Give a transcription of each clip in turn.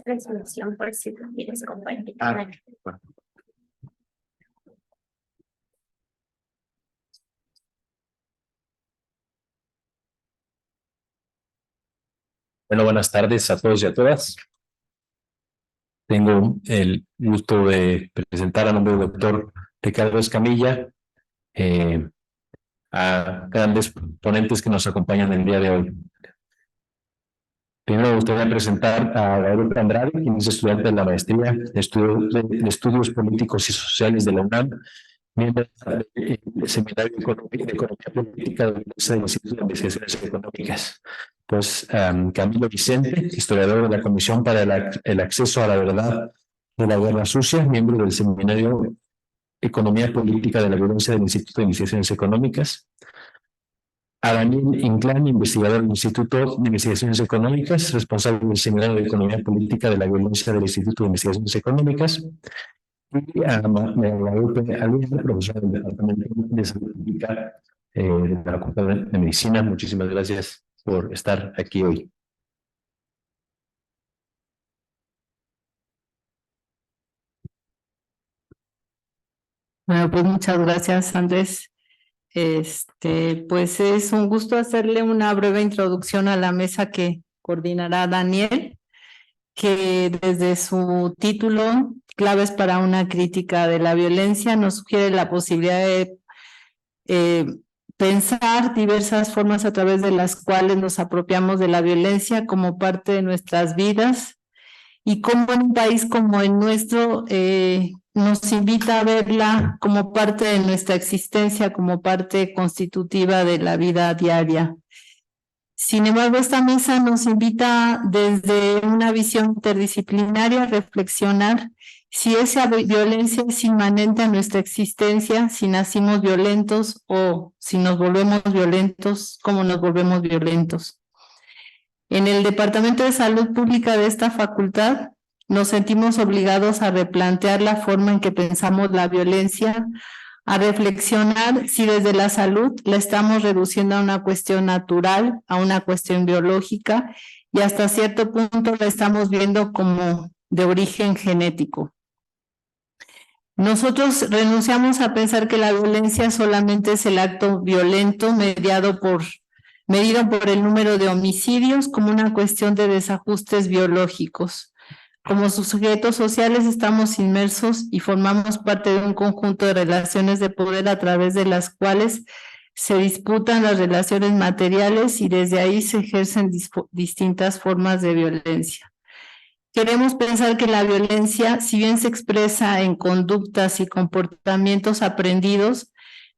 Resolución por si lo quieres compartir. Bueno. Bueno, buenas tardes a todos y a todas. Tengo el gusto de presentar a nombre del doctor Ricardo Escamilla a grandes ponentes que nos acompañan el día de hoy. Primero me gustaría presentar a Gabriel Andrade, quien es estudiante de la maestría de Estudios Políticos y Sociales de la UNAM, miembro del Seminario de Economía Política del Instituto de Investigaciones Económicas. Pues Camilo Vicente, historiador de la Comisión para el Acceso a la Verdad de la Guerra Sucia, miembro del Seminario Economía Política de la Violencia del Instituto de Investigaciones Económicas. A Daniel Inclán, investigador del Instituto de Investigaciones Económicas, responsable del Seminario de Economía Política de la Violencia del Instituto de Investigaciones Económicas. Y a Guadalupe Alvira, profesora del Departamento de Salud Pública de la Facultad de Medicina. Muchísimas gracias por estar aquí hoy. Bueno, pues muchas gracias, Andrés. Pues es un gusto hacerle una breve introducción a la mesa que coordinará Daniel, que desde su título, Claves para una crítica de la violencia, nos sugiere la posibilidad de pensar diversas formas a través de las cuales nos apropiamos de la violencia como parte de nuestras vidas y cómo en un país como el nuestro nos invita a verla como parte de nuestra existencia, como parte constitutiva de la vida diaria. Sin embargo, esta mesa nos invita desde una visión interdisciplinaria a reflexionar si esa violencia es inmanente a nuestra existencia, si nacimos violentos o si nos volvemos violentos, cómo nos volvemos violentos. En el Departamento de Salud Pública de esta facultad nos sentimos obligados a replantear la forma en que pensamos la violencia, a reflexionar si desde la salud la estamos reduciendo a una cuestión natural, a una cuestión biológica y hasta cierto punto la estamos viendo como de origen genético. Nosotros renunciamos a pensar que la violencia solamente es el acto violento medido por el número de homicidios como una cuestión de desajustes biológicos. Como sus sujetos sociales estamos inmersos y formamos parte de un conjunto de relaciones de poder a través de las cuales se disputan las relaciones materiales y desde ahí se ejercen distintas formas de violencia. Queremos pensar que la violencia, si bien se expresa en conductas y comportamientos aprendidos,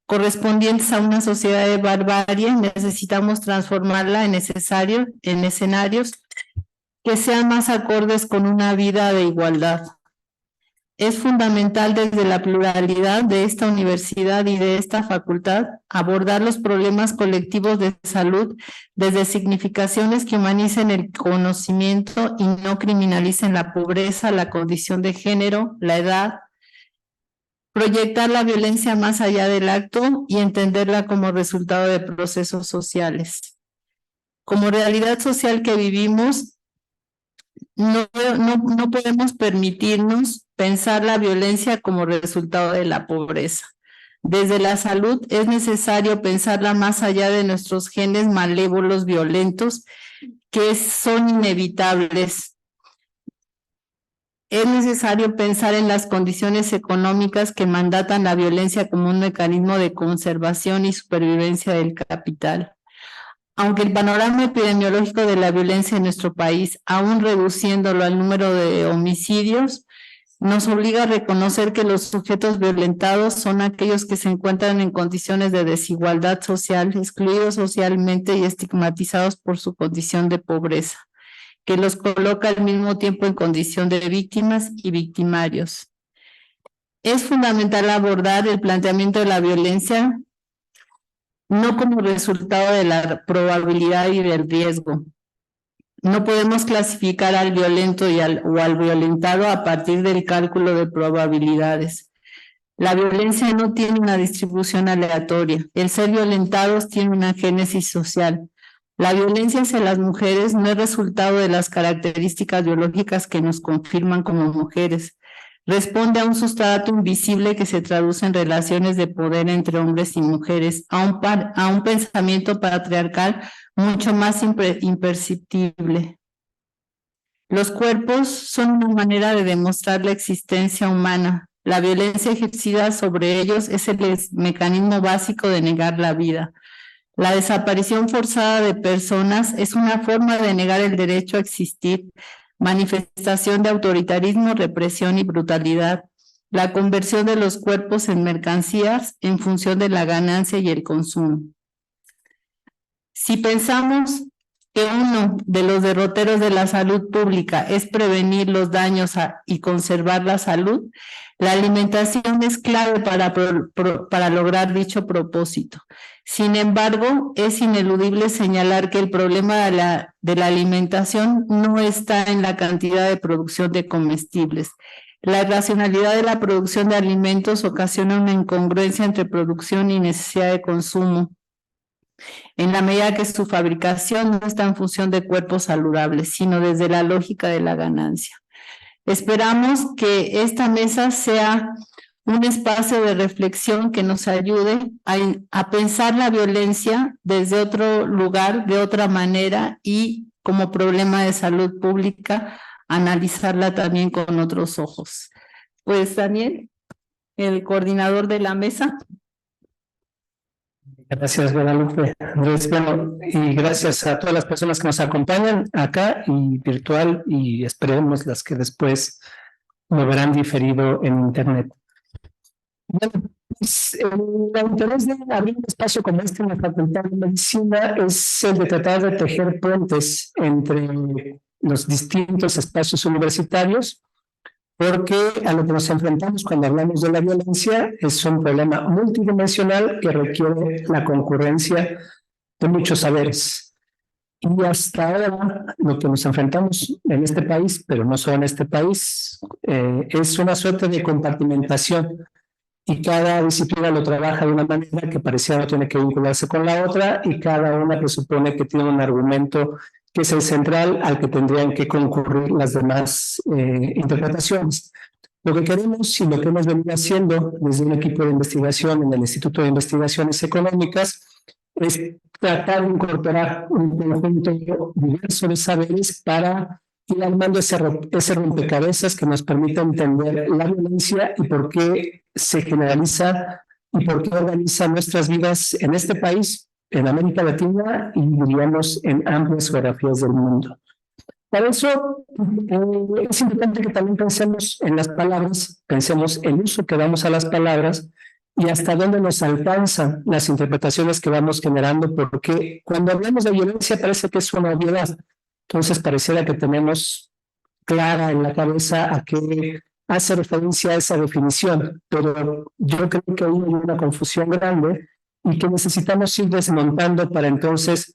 correspondientes a una sociedad de barbarie, necesitamos transformarla en escenarios que sean más acordes con una vida de igualdad. Es fundamental desde la pluralidad de esta universidad y de esta facultad abordar los problemas colectivos de salud desde significaciones que humanicen el conocimiento y no criminalicen la pobreza, la condición de género, la edad, proyectar la violencia más allá del acto y entenderla como resultado de procesos sociales. Como realidad social que vivimos, no podemos permitirnos pensar la violencia como resultado de la pobreza. Desde la salud es necesario pensarla más allá de nuestros genes malévolos violentos que son inevitables. Es necesario pensar en las condiciones económicas que mandatan la violencia como un mecanismo de conservación y supervivencia del capital. Aunque el panorama epidemiológico de la violencia en nuestro país, aún reduciéndolo al número de homicidios, nos obliga a reconocer que los sujetos violentados son aquellos que se encuentran en condiciones de desigualdad social, excluidos socialmente y estigmatizados por su condición de pobreza, que los coloca al mismo tiempo en condición de víctimas y victimarios. Es fundamental abordar el planteamiento de la violencia no como resultado de la probabilidad y del riesgo. No podemos clasificar al violento o al violentado a partir del cálculo de probabilidades. La violencia no tiene una distribución aleatoria. El ser violentados tiene una génesis social. La violencia hacia las mujeres no es resultado de las características biológicas que nos confirman como mujeres. Responde a un sustrato invisible que se traduce en relaciones de poder entre hombres y mujeres, a un pensamiento patriarcal mucho más imperceptible. Los cuerpos son una manera de demostrar la existencia humana. La violencia ejercida sobre ellos es el mecanismo básico de negar la vida. La desaparición forzada de personas es una forma de negar el derecho a existir, manifestación de autoritarismo, represión y brutalidad. La conversión de los cuerpos en mercancías en función de la ganancia y el consumo. Si pensamos que uno de los derroteros de la salud pública es prevenir los daños y conservar la salud, la alimentación es clave para lograr dicho propósito. Sin embargo, es ineludible señalar que el problema de la alimentación no está en la cantidad de producción de comestibles. La irracionalidad de la producción de alimentos ocasiona una incongruencia entre producción y necesidad de consumo, en la medida que su fabricación no está en función de cuerpos saludables, sino desde la lógica de la ganancia. Esperamos que esta mesa sea un espacio de reflexión que nos ayude a pensar la violencia desde otro lugar, de otra manera, y como problema de salud pública, analizarla también con otros ojos. Pues Daniel, el coordinador de la mesa. Gracias, Guadalupe. Andrés, bueno, y gracias a todas las personas que nos acompañan acá y virtual, y esperemos las que después lo verán diferido en internet. Bueno, pues, el interés de abrir un espacio como este en la Facultad de Medicina es el de tratar de tejer puentes entre los distintos espacios universitarios, porque a lo que nos enfrentamos cuando hablamos de la violencia es un problema multidimensional que requiere la concurrencia de muchos saberes. Y hasta ahora lo que nos enfrentamos en este país, pero no solo en este país, es una suerte de compartimentación, y cada disciplina lo trabaja de una manera que parecía no tiene que vincularse con la otra, y cada una presupone que tiene un argumento que es el central al que tendrían que concurrir las demás interpretaciones. Lo que queremos y lo que hemos venido haciendo desde un equipo de investigación en el Instituto de Investigaciones Económicas es tratar de incorporar un conjunto diverso de saberes para ir armando ese rompecabezas que nos permita entender la violencia y por qué se generaliza y por qué organiza nuestras vidas en este país, en América Latina y diríamos en amplias geografías del mundo. Para eso es importante que también pensemos en las palabras, pensemos el uso que damos a las palabras y hasta dónde nos alcanzan las interpretaciones que vamos generando, porque cuando hablamos de violencia parece que es una obviedad. Entonces pareciera que tenemos clara en la cabeza a qué hace referencia a esa definición, pero yo creo que hay una confusión grande y que necesitamos ir desmontando para entonces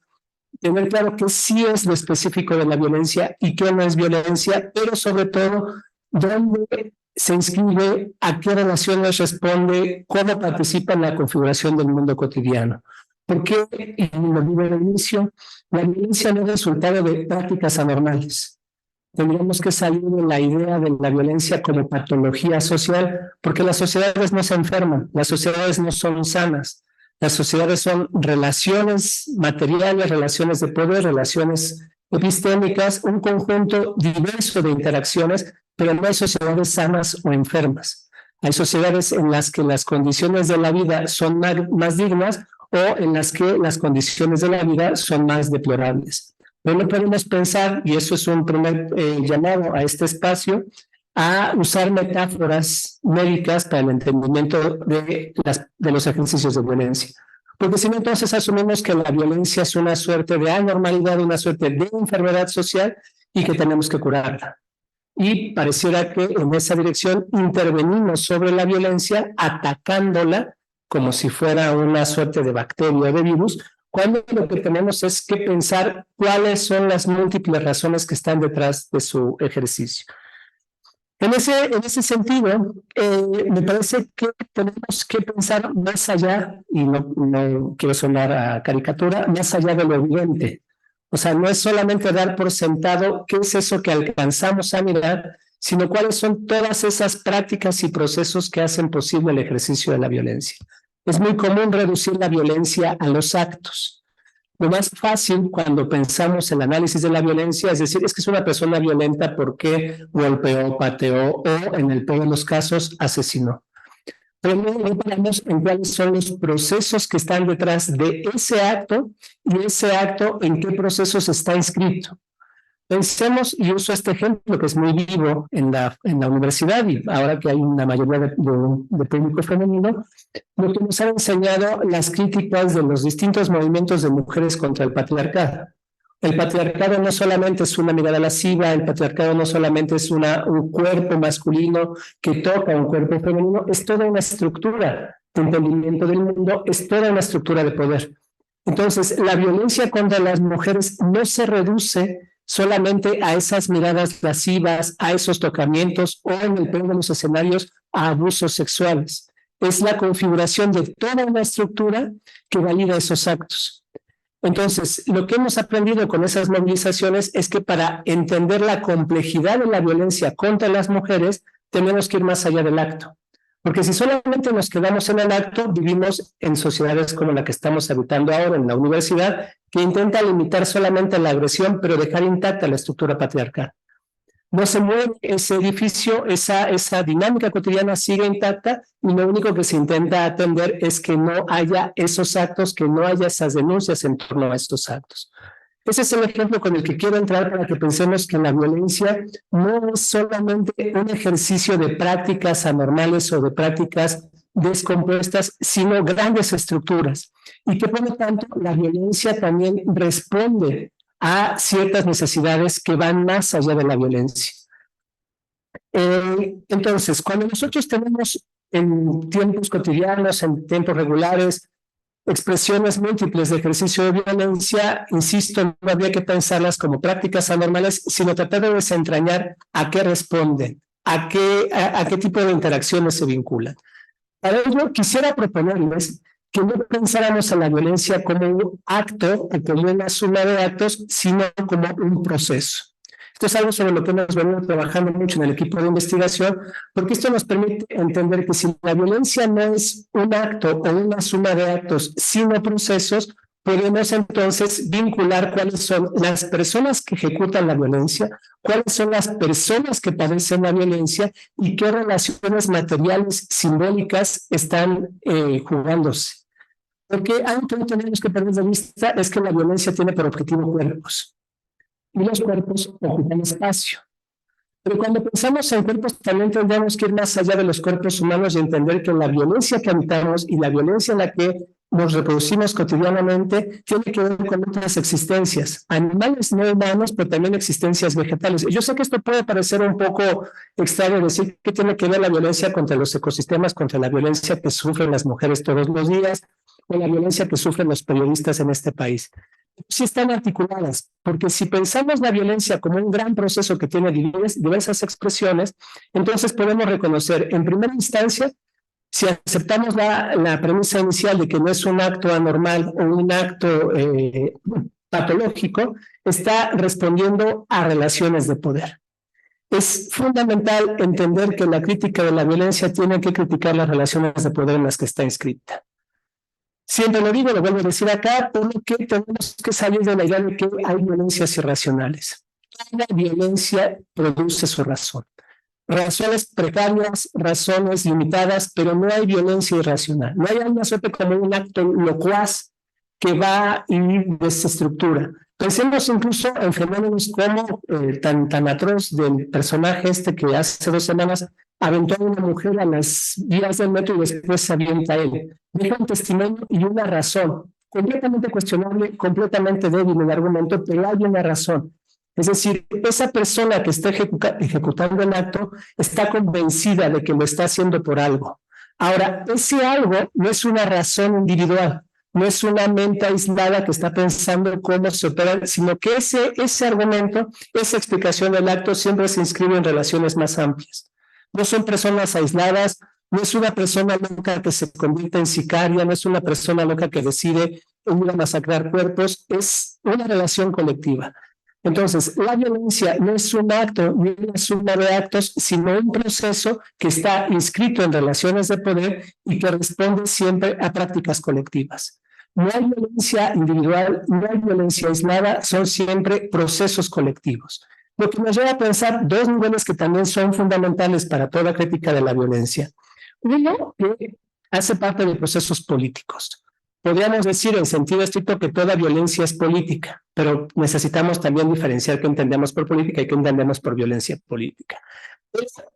tener claro que sí es lo específico de la violencia y qué no es violencia, pero sobre todo dónde se inscribe, a qué relaciones responde, cómo participa en la configuración del mundo cotidiano. Porque, y lo digo al inicio, la violencia no es resultado de prácticas anormales. Tendríamos que salir de la idea de la violencia como patología social, porque las sociedades no se enferman, las sociedades no son sanas. Las sociedades son relaciones materiales, relaciones de poder, relaciones epistémicas, un conjunto diverso de interacciones, pero no hay sociedades sanas o enfermas. Hay sociedades en las que las condiciones de la vida son más dignas o en las que las condiciones de la vida son más deplorables. Pero no podemos pensar, y eso es un primer llamado a este espacio, a usar metáforas médicas para el entendimiento de los ejercicios de violencia. Porque si no, entonces asumimos que la violencia es una suerte de anormalidad, una suerte de enfermedad social y que tenemos que curarla. Y pareciera que en esa dirección intervenimos sobre la violencia atacándola como si fuera una suerte de bacteria o de virus, cuando lo que tenemos es que pensar cuáles son las múltiples razones que están detrás de su ejercicio. En ese sentido, me parece que tenemos que pensar más allá, y no quiero sonar a caricatura, más allá de lo evidente. O sea, no es solamente dar por sentado qué es eso que alcanzamos a mirar, sino cuáles son todas esas prácticas y procesos que hacen posible el ejercicio de la violencia. Es muy común reducir la violencia a los actos. Lo más fácil cuando pensamos en el análisis de la violencia es decir, es que es una persona violenta porque golpeó, pateó o, en el peor de los casos, asesinó. Pero no paramos en cuáles son los procesos que están detrás de ese acto y ese acto en qué procesos está inscrito. Pensemos, y uso este ejemplo que es muy vivo en la universidad y ahora que hay una mayoría de público femenino, lo que nos han enseñado las críticas de los distintos movimientos de mujeres contra el patriarcado. El patriarcado no solamente es una mirada lasciva, el patriarcado no solamente es un cuerpo masculino que toca un cuerpo femenino, es toda una estructura de entendimiento del mundo, es toda una estructura de poder. Entonces, la violencia contra las mujeres no se reduce solamente a esas miradas lascivas, a esos tocamientos o, en el peor de los escenarios, a abusos sexuales. Es la configuración de toda una estructura que valida esos actos. Entonces, lo que hemos aprendido con esas movilizaciones es que para entender la complejidad de la violencia contra las mujeres, tenemos que ir más allá del acto. Porque si solamente nos quedamos en el acto, vivimos en sociedades como la que estamos habitando ahora en la universidad, que intenta limitar solamente la agresión, pero dejar intacta la estructura patriarcal. No se mueve ese edificio, esa dinámica cotidiana sigue intacta y lo único que se intenta atender es que no haya esos actos, que no haya esas denuncias en torno a estos actos. Ese es el ejemplo con el que quiero entrar para que pensemos que la violencia no es solamente un ejercicio de prácticas anormales o de prácticas descompuestas, sino grandes estructuras. Y que por lo tanto la violencia también responde a ciertas necesidades que van más allá de la violencia. Entonces, cuando nosotros tenemos en tiempos cotidianos, en tiempos regulares, expresiones múltiples de ejercicio de violencia, insisto, no habría que pensarlas como prácticas anormales, sino tratar de desentrañar a qué responden, a qué tipo de interacciones se vinculan. Para ello, quisiera proponerles que no pensáramos en la violencia como un acto o como una suma de actos, sino como un proceso. Esto es algo sobre lo que hemos venido trabajando mucho en el equipo de investigación, porque esto nos permite entender que si la violencia no es un acto o una suma de actos, sino procesos, podemos entonces vincular cuáles son las personas que ejecutan la violencia, cuáles son las personas que padecen la violencia y qué relaciones materiales simbólicas están jugándose. Porque algo que no tenemos que perder de vista es que la violencia tiene por objetivo cuerpos. Y los cuerpos ocupan espacio. Pero cuando pensamos en cuerpos también tendríamos que ir más allá de los cuerpos humanos y entender que la violencia que habitamos y la violencia en la que nos reproducimos cotidianamente tiene que ver con otras existencias, animales no humanos, pero también existencias vegetales. Yo sé que esto puede parecer un poco extraño decir que tiene que ver la violencia contra los ecosistemas, contra la violencia que sufren las mujeres todos los días, o la violencia que sufren los periodistas en este país. Sí están articuladas, porque si pensamos la violencia como un gran proceso que tiene diversas expresiones, entonces podemos reconocer en primera instancia, si aceptamos la premisa inicial de que no es un acto anormal o un acto patológico, está respondiendo a relaciones de poder. Es fundamental entender que la crítica de la violencia tiene que criticar las relaciones de poder en las que está inscrita. Siempre lo digo, lo vuelvo a decir acá, porque tenemos que salir de la idea de que hay violencias irracionales. Toda violencia produce su razón. Razones precarias, razones limitadas, pero no hay violencia irracional. No hay una suerte como un acto locuaz que va y desestructura. Pensemos incluso en fenómenos como tan atroz del personaje que hace 2 semanas aventó a una mujer a las vías del metro y después se avienta a él. Deja un testimonio y una razón, completamente cuestionable, completamente débil el argumento, pero hay una razón. Es decir, esa persona que está ejecutando el acto está convencida de que lo está haciendo por algo. Ahora, ese algo no es una razón individual, no es una mente aislada que está pensando cómo se opera, sino que ese argumento, esa explicación del acto siempre se inscribe en relaciones más amplias. no son personas aisladas, no es una persona loca que se convierte en sicaria, no es una persona loca que decide ir a masacrar cuerpos, es una relación colectiva. Entonces, la violencia no es un acto ni una suma de actos, sino un proceso que está inscrito en relaciones de poder y que responde siempre a prácticas colectivas. No hay violencia individual, no hay violencia aislada, son siempre procesos colectivos. Lo que nos lleva a pensar dos niveles que también son fundamentales para toda crítica de la violencia. Uno, que hace parte de procesos políticos. Podríamos decir en sentido estricto que toda violencia es política, pero necesitamos también diferenciar qué entendemos por política y qué entendemos por violencia política.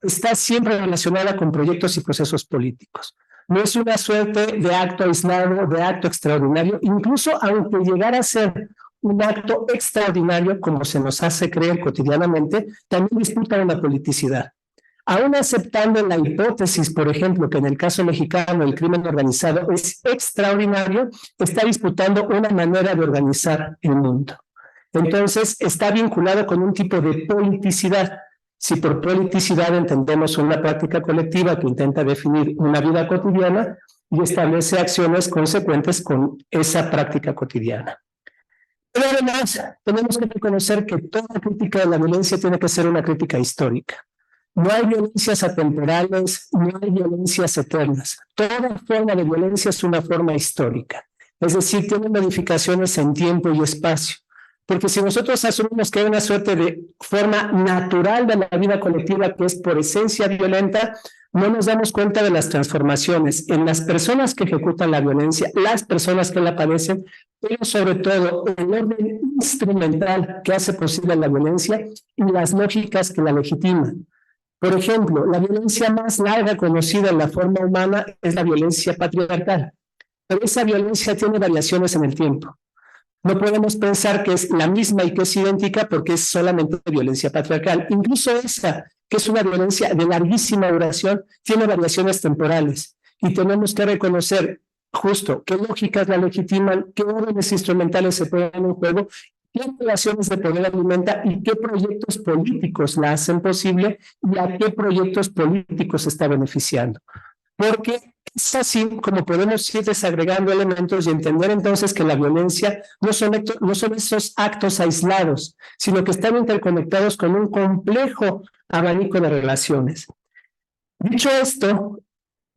Está siempre relacionada con proyectos y procesos políticos. No es una suerte de acto aislado, de acto extraordinario, incluso aunque llegara a ser un acto extraordinario, como se nos hace creer cotidianamente, también disputa una politicidad. Aún aceptando la hipótesis, por ejemplo, que en el caso mexicano el crimen organizado es extraordinario, está disputando una manera de organizar el mundo. Entonces, está vinculado con un tipo de politicidad. Si por politicidad entendemos una práctica colectiva que intenta definir una vida cotidiana y establece acciones consecuentes con esa práctica cotidiana. Pero además, tenemos que reconocer que toda crítica de la violencia tiene que ser una crítica histórica. No hay violencias atemporales, no hay violencias eternas. Toda forma de violencia es una forma histórica. Es decir, tiene modificaciones en tiempo y espacio. Porque si nosotros asumimos que hay una suerte de forma natural de la vida colectiva que es por esencia violenta, no nos damos cuenta de las transformaciones en las personas que ejecutan la violencia, las personas que la padecen, pero sobre todo el orden instrumental que hace posible la violencia y las lógicas que la legitiman. Por ejemplo, la violencia más larga conocida en la forma humana es la violencia patriarcal, pero esa violencia tiene variaciones en el tiempo. No podemos pensar que es la misma y que es idéntica porque es solamente violencia patriarcal. Incluso esa, que es una violencia de larguísima duración, tiene variaciones temporales y tenemos que reconocer justo qué lógicas la legitiman, qué órdenes instrumentales se ponen en juego, qué relaciones de poder alimenta y qué proyectos políticos la hacen posible y a qué proyectos políticos se está beneficiando. Porque es así como podemos ir desagregando elementos y entender entonces que la violencia no son esos actos aislados, sino que están interconectados con un complejo abanico de relaciones. Dicho esto,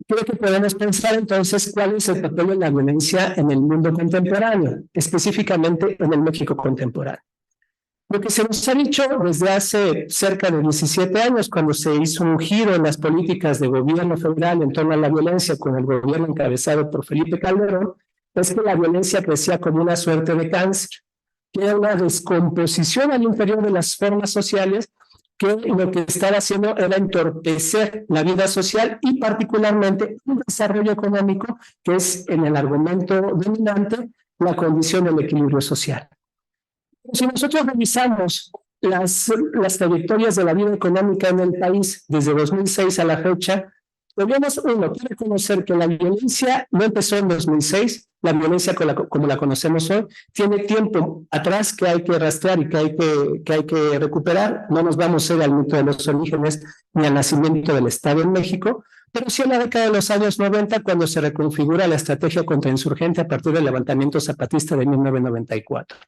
creo que podemos pensar entonces cuál es el papel de la violencia en el mundo contemporáneo, específicamente en el México contemporáneo. Lo que se nos ha dicho desde hace cerca de 17 años, cuando se hizo un giro en las políticas de gobierno federal en torno a la violencia con el gobierno encabezado por Felipe Calderón, es que la violencia crecía como una suerte de cáncer, que era una descomposición al interior de las formas sociales, que lo que estaba haciendo era entorpecer la vida social y particularmente un desarrollo económico, que es en el argumento dominante la condición del equilibrio social. Si nosotros revisamos las trayectorias de la vida económica en el país desde 2006 a la fecha, debemos, uno, reconocer que la violencia no empezó en 2006, la violencia como la conocemos hoy, tiene tiempo atrás que hay que rastrear y que hay que recuperar. No nos vamos a ir al mito de los orígenes ni al nacimiento del Estado en México, pero sí en la década de los años 90, cuando se reconfigura la estrategia contrainsurgente a partir del levantamiento zapatista de 1994.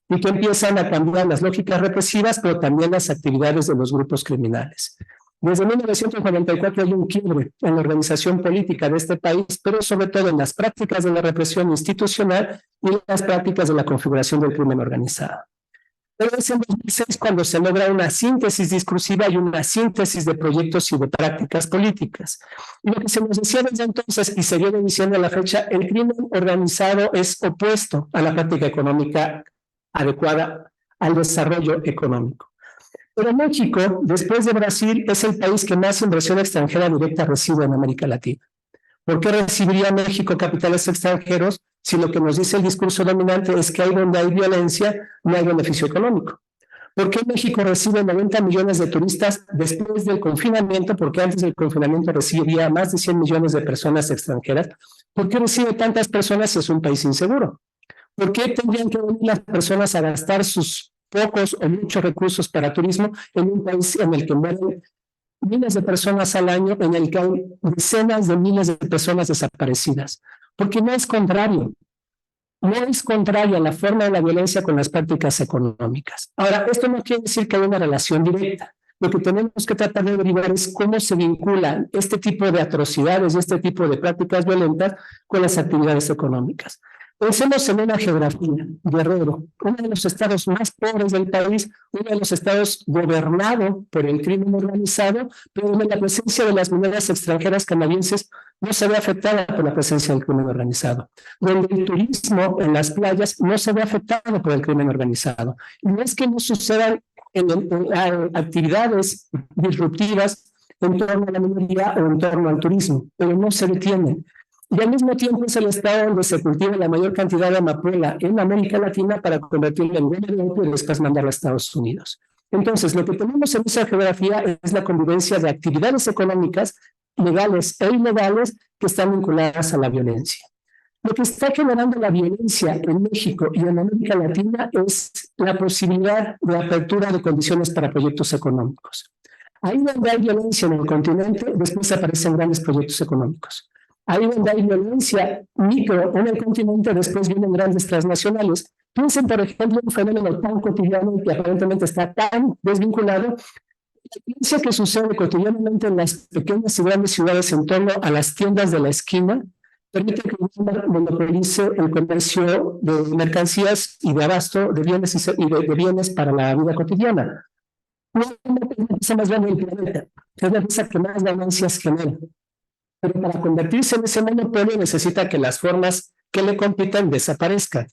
Y que empiezan a cambiar las lógicas represivas, pero también las actividades de los grupos criminales. Desde 1994 hay un quiebre en la organización política de este país, pero sobre todo en las prácticas de la represión institucional y en las prácticas de la configuración del crimen organizado. Pero es en 2006 cuando se logra una síntesis discursiva y una síntesis de proyectos y de prácticas políticas. Y lo que se nos decía desde entonces, y se viene diciendo a la fecha, el crimen organizado es opuesto a la práctica económica adecuada al desarrollo económico. Pero México, después de Brasil, es el país que más inversión extranjera directa recibe en América Latina. ¿Por qué recibiría México capitales extranjeros si lo que nos dice el discurso dominante es que ahí donde hay violencia no hay beneficio económico? ¿Por qué México recibe 90 millones de turistas después del confinamiento? Porque antes del confinamiento recibía más de 100 millones de personas extranjeras. ¿Por qué recibe tantas personas si es un país inseguro? ¿Por qué tendrían que venir las personas a gastar sus pocos o muchos recursos para turismo en un país en el que mueren miles de personas al año en el que hay decenas de miles de personas desaparecidas, porque no es contrario. No es contraria la forma de la violencia con las prácticas económicas. Ahora, esto no quiere decir que haya una relación directa. Lo que tenemos que tratar de averiguar es cómo se vinculan este tipo de atrocidades y este tipo de prácticas violentas con las actividades económicas. Pensemos en una geografía, Guerrero, uno de los estados más pobres del país, uno de los estados gobernado por el crimen organizado, pero donde la presencia de las mineras extranjeras canadienses no se ve afectada por la presencia del crimen organizado, donde el turismo en las playas no se ve afectado por el crimen organizado. Y no es que no sucedan en actividades disruptivas en torno a la minería o en torno al turismo, pero no se detienen. Y al mismo tiempo es el estado donde se cultiva la mayor cantidad de amapola en América Latina para convertirla en huella de opio y después mandarla a Estados Unidos. Entonces, lo que tenemos en esa geografía es la convivencia de actividades económicas legales e ilegales que están vinculadas a la violencia. Lo que está generando la violencia en México y en América Latina es la posibilidad de apertura de condiciones para proyectos económicos. Ahí donde hay violencia en el continente, después aparecen grandes proyectos económicos. Ahí donde hay violencia micro en el continente, después vienen grandes transnacionales. Piensen, por ejemplo, un fenómeno tan cotidiano que aparentemente está tan desvinculado. La violencia que sucede cotidianamente en las pequeñas y grandes ciudades en torno a las tiendas de la esquina permite que Walmart monopolice el comercio de mercancías y de abasto de bienes y de bienes para la vida cotidiana. No es la empresa más grande del planeta, es la empresa que más ganancias genera. Pero para convertirse en ese monopolio necesita que las formas que le compiten desaparezcan.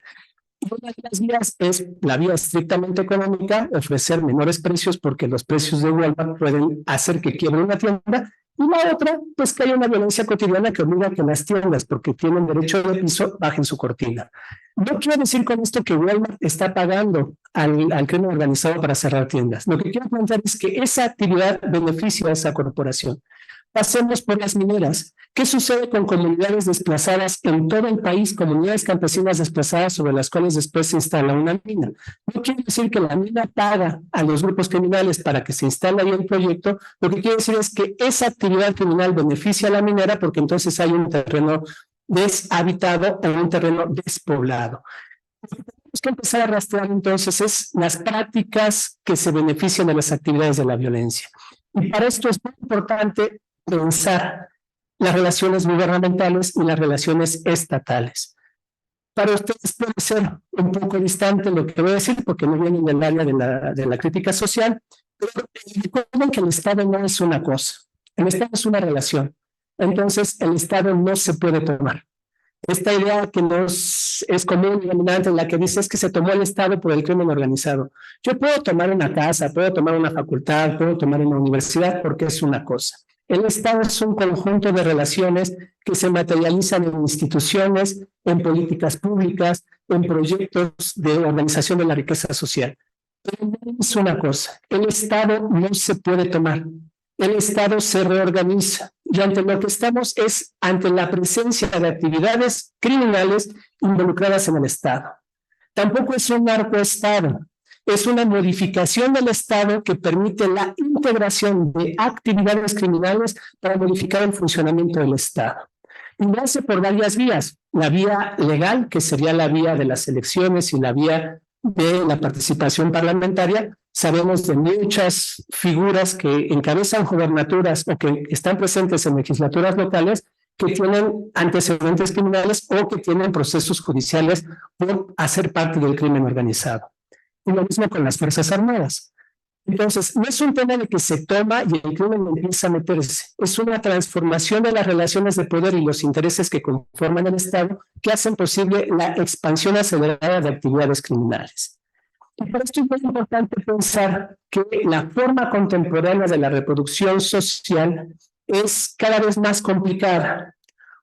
Y una de las vías es la vía estrictamente económica, ofrecer menores precios porque los precios de Walmart pueden hacer que quiebre una tienda. Y la otra, pues que hay una violencia cotidiana que obliga a que las tiendas, porque tienen derecho de piso, bajen su cortina. No quiero decir con esto que Walmart está pagando al crimen organizado para cerrar tiendas. Lo que quiero plantear es que esa actividad beneficia a esa corporación. Pasemos por las mineras. ¿Qué sucede con comunidades desplazadas en todo el país, comunidades campesinas desplazadas sobre las cuales después se instala una mina? No quiere decir que la mina paga a los grupos criminales para que se instale ahí el proyecto. Lo que quiere decir es que esa actividad criminal beneficia a la minera porque entonces hay un terreno deshabitado o un terreno despoblado. Lo que tenemos que empezar a rastrear entonces es las prácticas que se benefician de las actividades de la violencia. Y para esto es muy importante pensar las relaciones gubernamentales y las relaciones estatales. Para ustedes puede ser un poco distante lo que voy a decir porque no vienen del área de la crítica social, pero recuerden que el Estado no es una cosa, el Estado es una relación. Entonces el Estado no se puede tomar. Esta idea que nos es común y dominante en la que dice es que se tomó el Estado por el crimen organizado. Yo puedo tomar una casa, puedo tomar una facultad, puedo tomar una universidad porque es una cosa. El Estado es un conjunto de relaciones que se materializan en instituciones, en políticas públicas, en proyectos de organización de la riqueza social. Pero no es una cosa. El Estado no se puede tomar. El Estado se reorganiza. Y ante lo que estamos es ante la presencia de actividades criminales involucradas en el Estado. Tampoco es un narcoestado. Es una modificación del Estado que permite la integración de actividades criminales para modificar el funcionamiento del Estado. Y lo hace por varias vías. La vía legal, que sería la vía de las elecciones y la vía de la participación parlamentaria. Sabemos de muchas figuras que encabezan gobernaturas o que están presentes en legislaturas locales que tienen antecedentes criminales o que tienen procesos judiciales por hacer parte del crimen organizado. Y lo mismo con las Fuerzas Armadas. Entonces, no es un tema de que se toma y el crimen empieza a meterse. Es una transformación de las relaciones de poder y los intereses que conforman el Estado que hacen posible la expansión acelerada de actividades criminales. Y por esto es muy importante pensar que la forma contemporánea de la reproducción social es cada vez más complicada.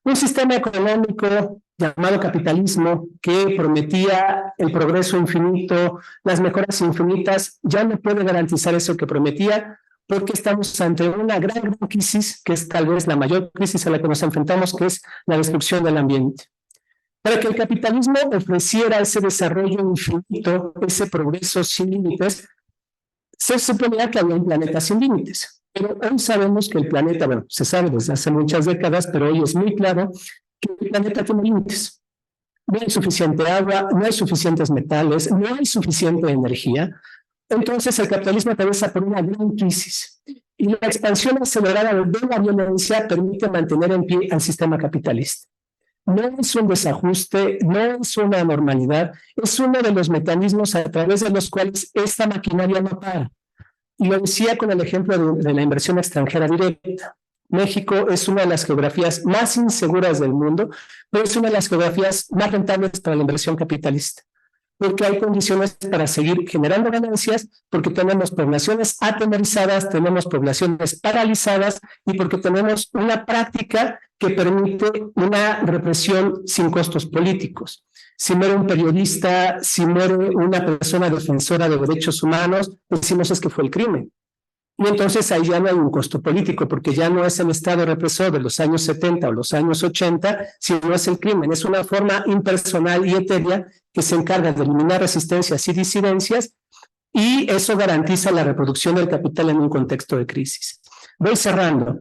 Un sistema económico llamado capitalismo, que prometía el progreso infinito, las mejoras infinitas, ya no puede garantizar eso que prometía, porque estamos ante una gran crisis, que es tal vez la mayor crisis a la que nos enfrentamos, que es la destrucción del ambiente. Para que el capitalismo ofreciera ese desarrollo infinito, ese progreso sin límites, se suponía que había un planeta sin límites. Pero hoy sabemos que el planeta, bueno, se sabe desde hace muchas décadas, pero hoy es muy claro que el planeta tiene límites. No hay suficiente agua, no hay suficientes metales, no hay suficiente energía. Entonces el capitalismo atraviesa por una gran crisis y la expansión acelerada de la violencia permite mantener en pie al sistema capitalista. No es un desajuste, no es una anormalidad, es uno de los mecanismos a través de los cuales esta maquinaria no para. Y lo decía con el ejemplo de la inversión extranjera directa. México es una de las geografías más inseguras del mundo, pero es una de las geografías más rentables para la inversión capitalista, porque hay condiciones para seguir generando ganancias, porque tenemos poblaciones atemorizadas, tenemos poblaciones paralizadas y porque tenemos una práctica que permite una represión sin costos políticos. Si muere un periodista, si muere una persona defensora de derechos humanos, decimos es que fue el crimen. Y entonces ahí ya no hay un costo político, porque ya no es el Estado represor de los años 70 o los años 80, sino es el crimen. Es una forma impersonal y etérea que se encarga de eliminar resistencias y disidencias, y eso garantiza la reproducción del capital en un contexto de crisis. Voy cerrando.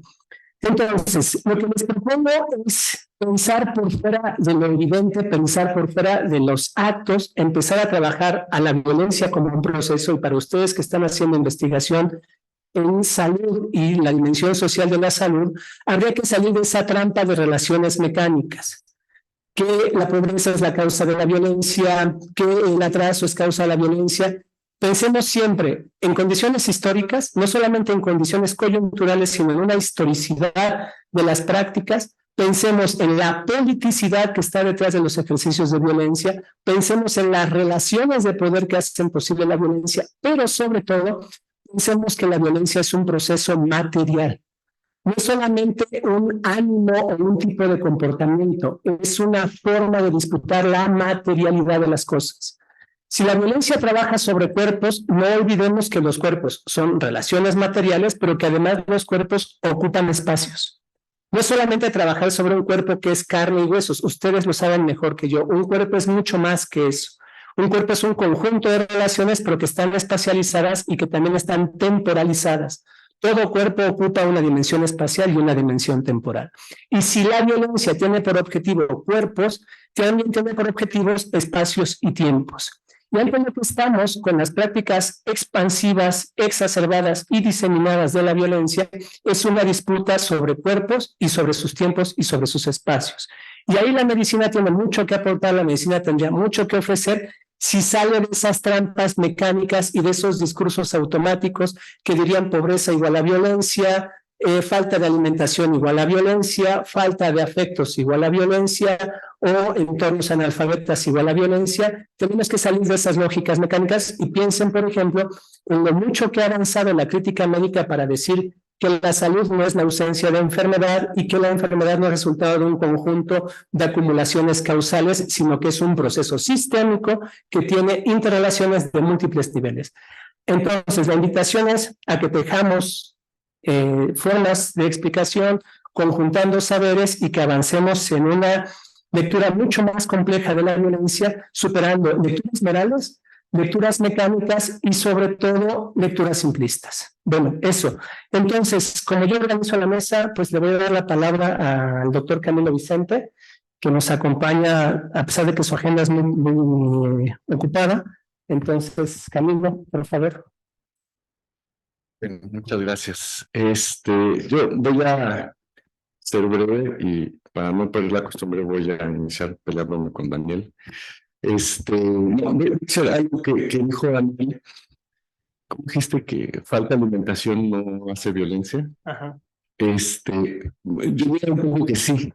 Entonces, lo que les propongo es pensar por fuera de lo evidente, pensar por fuera de los actos, empezar a trabajar a la violencia como un proceso, y para ustedes que están haciendo investigación en salud y la dimensión social de la salud, habría que salir de esa trampa de relaciones mecánicas, que la pobreza es la causa de la violencia, que el atraso es causa de la violencia. Pensemos siempre en condiciones históricas, no solamente en condiciones coyunturales, sino en una historicidad de las prácticas. Pensemos en la politicidad que está detrás de los ejercicios de violencia, pensemos en las relaciones de poder que hacen posible la violencia, pero sobre todo, pensemos que la violencia es un proceso material. No es solamente un ánimo o un tipo de comportamiento, es una forma de disputar la materialidad de las cosas. Si la violencia trabaja sobre cuerpos, no olvidemos que los cuerpos son relaciones materiales, pero que además los cuerpos ocupan espacios. No es solamente trabajar sobre un cuerpo que es carne y huesos, ustedes lo saben mejor que yo, un cuerpo es mucho más que eso. Un cuerpo es un conjunto de relaciones, pero que están espacializadas y que también están temporalizadas. Todo cuerpo ocupa una dimensión espacial y una dimensión temporal. Y si la violencia tiene por objetivo cuerpos, también tiene por objetivos espacios y tiempos. Y algo en lo que estamos con las prácticas expansivas, exacerbadas y diseminadas de la violencia es una disputa sobre cuerpos y sobre sus tiempos y sobre sus espacios. Y ahí la medicina tiene mucho que aportar, la medicina tendría mucho que ofrecer si sale de esas trampas mecánicas y de esos discursos automáticos que dirían pobreza igual a violencia, falta de alimentación igual a violencia, falta de afectos igual a violencia, o entornos analfabetas igual a violencia. Tenemos que salir de esas lógicas mecánicas y piensen, por ejemplo, en lo mucho que ha avanzado la crítica médica para decir que la salud no es la ausencia de enfermedad y que la enfermedad no es resultado de un conjunto de acumulaciones causales, sino que es un proceso sistémico que tiene interrelaciones de múltiples niveles. Entonces, la invitación es a que tejamos formas de explicación, conjuntando saberes y que avancemos en una lectura mucho más compleja de la violencia, superando lecturas morales, lecturas mecánicas y sobre todo lecturas simplistas. Bueno, eso. Entonces, como yo organizo la mesa, pues le voy a dar la palabra al doctor Camilo Vicente, que nos acompaña a pesar de que su agenda es muy ocupada. Entonces, Camilo, por favor. Bueno, muchas gracias. Yo voy a ser breve y para no perder la costumbre voy a iniciar peleándome con Daniel. No, voy a decir algo que dijo Daniel. ¿Cómo dijiste que falta de alimentación no hace violencia? Ajá. Yo diría un poco que sí.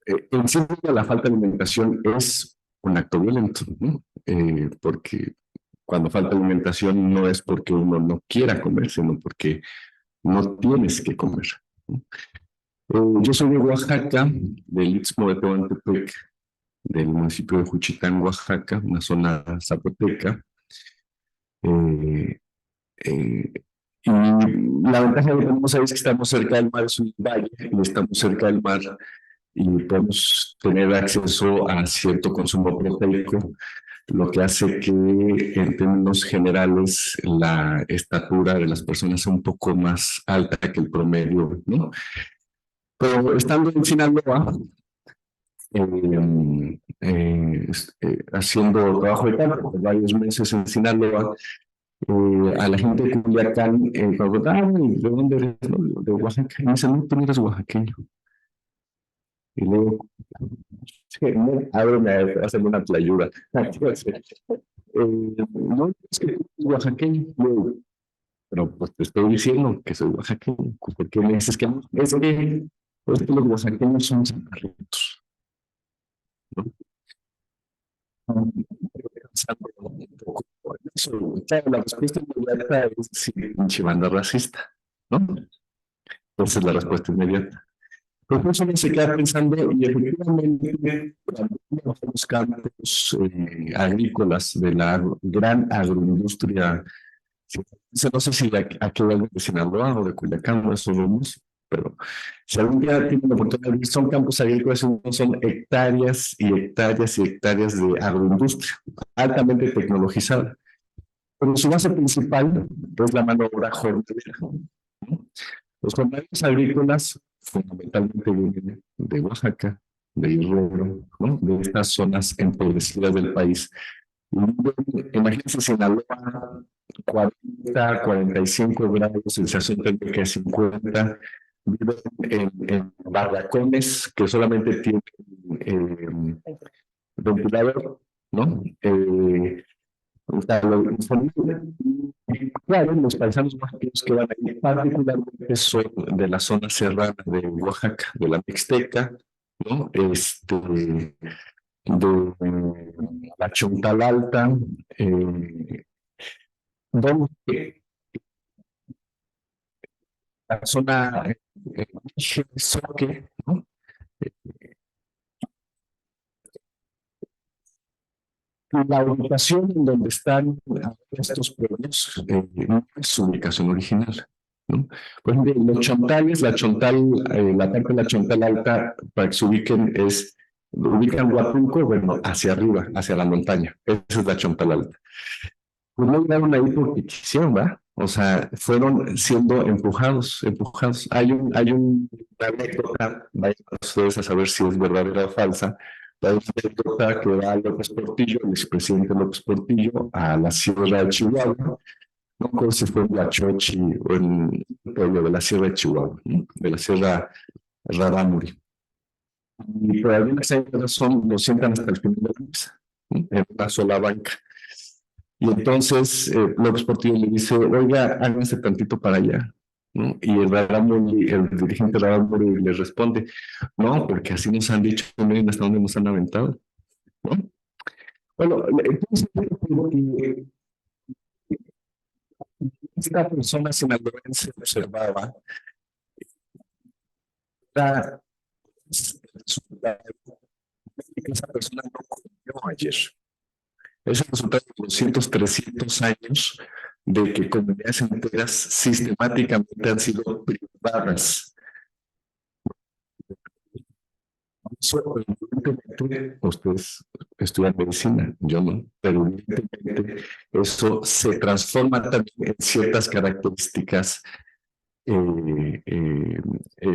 En sí, la falta de alimentación es un acto violento, ¿no? Porque cuando falta alimentación no es porque uno no quiera comer, sino porque no tienes que comer, ¿no? Yo soy de Oaxaca, del Istmo de Tehuantepec, del municipio de Juchitán, Oaxaca, una zona zapoteca. Y la ventaja que tenemos ahí es que estamos cerca del mar, es un valle, y estamos cerca del mar y podemos tener acceso a cierto consumo proteico. lo que hace que en términos generales la estatura de las personas sea un poco más alta que el promedio, ¿no? Pero estando en Sinaloa, haciendo trabajo de campo por varios meses en Sinaloa, a la gente de Culiacán, cuando preguntaban, ¿de dónde eres? No, de Oaxaca. Y me dicen, no, tú no eres oaxaqueño. Y luego, sí, no, ábreme a hacerme una playura. No, es que tú eres oaxaqueño. Yo, pero pues te estoy diciendo que soy oaxaqueño. ¿Por qué me dices que no? Es que los oaxaqueños son chaparritos, ¿no? Pensando un poco en eso. Claro, la respuesta inmediata es sí, pinche banda racista, ¿no? Entonces la respuesta inmediata. Pero eso me se queda pensando, y efectivamente, cuando uno va a los campos agrícolas de la gran agroindustria, no sé si a qué vuelven de Sinaloa o de Culiacán, no eso vemos, pero si algún día tienen la oportunidad de ir, son campos agrícolas, son hectáreas y hectáreas y hectáreas de agroindustria, altamente tecnologizada. Pero su base principal es la mano de obra jornalera, ¿no? Los jornaleros agrícolas fundamentalmente vienen de Oaxaca, de Guerrero, ¿no? De estas zonas empobrecidas del país. Imagínense Sinaloa, 40, 45 grados, sensación térmica de 50, viven en barracones que solamente tienen ventilador, ¿no? Claro, los paisanos oaxaqueños que van ahí particularmente son de la zona serrana de Oaxaca, de la Mixteca, ¿no? De la Chontal Alta, donde la zona Soque, ¿no? La ubicación en donde están estos pueblos no es su ubicación original, ¿no? Por ejemplo, los chontales, la parte de la Chontal Alta, para que se ubiquen, ubican Huatulco, bueno, hacia arriba, hacia la montaña. Esa es la Chontal Alta. Pues no llegaron ahí porque quisieron, ¿va? O sea, fueron siendo empujados. Hay una anécdota, vayan ustedes a saber si es verdadera o falsa. La anécdota que da López Portillo, el expresidente López Portillo, a la Sierra de Chihuahua. No sé si fue en Huachochi o en el pueblo de la Sierra de Chihuahua, ¿no? De la Sierra Rarámuri. Y por alguna razón lo sientan hasta el final de la mesa, ¿no? En una sola banca. Y entonces López Portillo le dice, oiga, háganse tantito para allá, ¿no? Y el dirigente Rarámuri le responde, no, porque así nos han dicho, miren hasta dónde nos han aventado, ¿no? Bueno, entonces, esta persona sinaloense observaba que esa persona no comió ayer. Es el resultado de 200, 300 años de que comunidades enteras sistemáticamente han sido privadas. Eso, evidentemente, ustedes estudian medicina, yo no, pero evidentemente eso se transforma también en ciertas características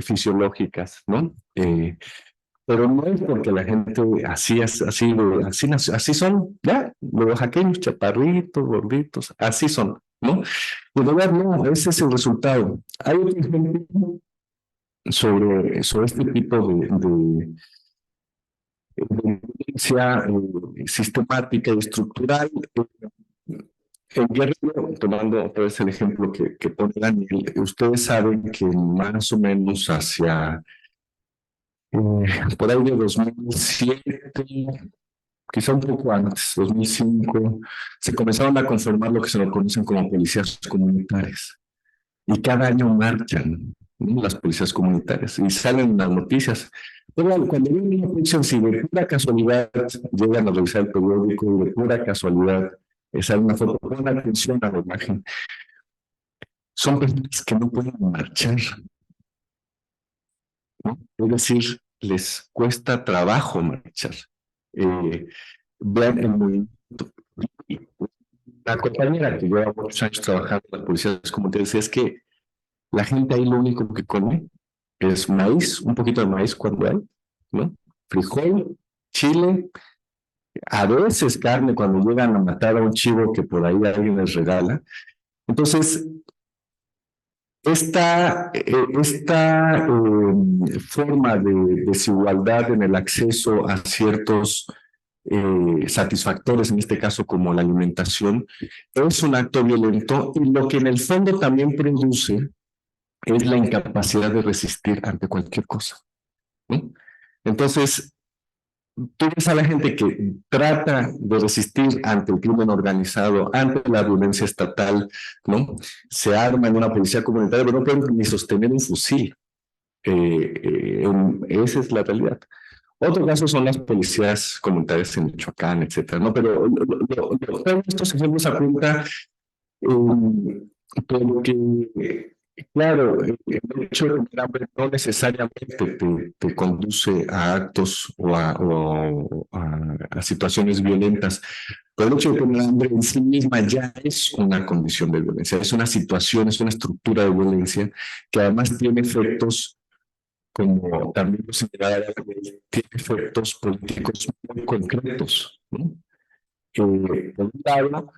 fisiológicas, ¿no? Pero no es porque la gente así son, ya, los oaxaqueños, chaparritos, gorditos, así son, ¿no? Y de verdad, no, ese es el resultado. Hay otro ejemplo sobre este tipo de violencia sistemática y estructural. En Guerrero, tomando otra vez el ejemplo que pone Daniel, ustedes saben que más o menos hacia por ahí de 2007, quizá un poco antes, 2005, se comenzaron a conformar lo que se lo conocen como policías comunitarias. Y cada año marchan, ¿no? Las policías comunitarias y salen las noticias. Pero cuando viene una noticia, si de pura casualidad llegan a revisar el periódico y de pura casualidad sale una foto, pongan atención a la imagen. Son personas que no pueden marchar, ¿no? Es decir, les cuesta trabajo marchar. Vean el movimiento La compañera que lleva muchos años trabajando en las policías comunitarias es que la gente ahí lo único que come es maíz, un poquito de maíz cuando hay, ¿no? Frijol, chile, a veces carne cuando llegan a matar a un chivo que por ahí alguien les regala. Entonces, esta forma de desigualdad en el acceso a ciertos satisfactores, en este caso como la alimentación, es un acto violento y lo que en el fondo también produce es la incapacidad de resistir ante cualquier cosa, ¿no? Entonces, tú ves a la gente que trata de resistir ante el crimen organizado, ante la violencia estatal, ¿no? Se arma en una policía comunitaria, pero no pueden ni sostener un fusil. Esa es la realidad. Otro caso son las policías comunitarias en Michoacán, etcétera, ¿no? Pero todos estos ejemplos apuntan porque, claro, el hecho de tener hambre no necesariamente te conduce a actos o a situaciones violentas, pero el hecho de tener hambre en sí misma ya es una condición de violencia, es una situación, es una estructura de violencia que además tiene efectos, como también lo señalaba, tiene efectos políticos muy concretos, ¿no? Por un lado,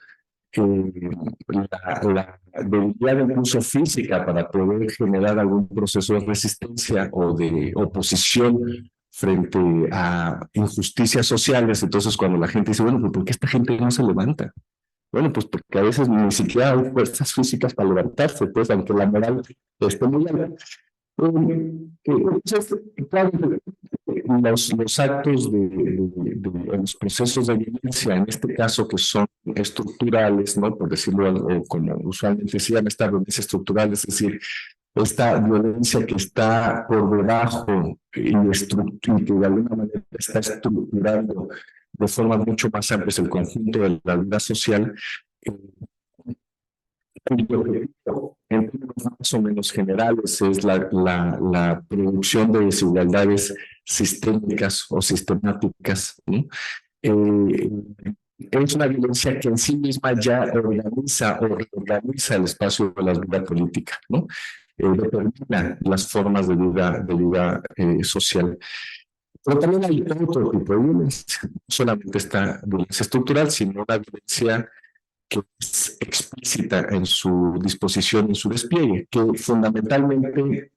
la debilidad de uso física para poder generar algún proceso de resistencia o de oposición frente a injusticias sociales. Entonces, cuando la gente dice, bueno, pues ¿por qué esta gente no se levanta? Bueno, pues porque a veces ni siquiera hay fuerzas físicas para levantarse, pues, aunque la moral esté muy alta. Entonces, claro, los actos los procesos de violencia, en este caso que son estructurales, ¿no? Por decirlo como usualmente se llama, esta violencia estructural, es decir, esta violencia que está por debajo y que de alguna manera está estructurando de forma mucho más amplia el conjunto de la vida social. En términos más o menos generales es la producción de desigualdades sistémicas o sistemáticas, ¿no? Es una violencia que en sí misma ya organiza o reorganiza el espacio de la vida política, ¿no? Determina las formas de vida social. Pero también hay otro tipo de violencia, no solamente esta violencia estructural, sino una violencia que es explícita en su disposición, en su despliegue, que fundamentalmente,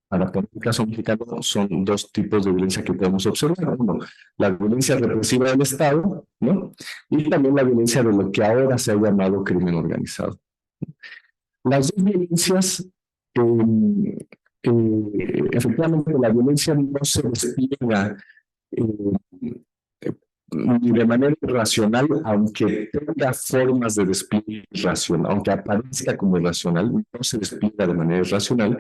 para poner el caso mexicano, son dos tipos de violencia que podemos observar. Uno, la violencia represiva del Estado, ¿no? Y también la violencia de lo que ahora se ha llamado crimen organizado. Las dos violencias, efectivamente, la violencia no se despliega ni de manera irracional, aunque tenga formas de despliegue irracional, aunque aparezca como irracional, no se despliega de manera irracional,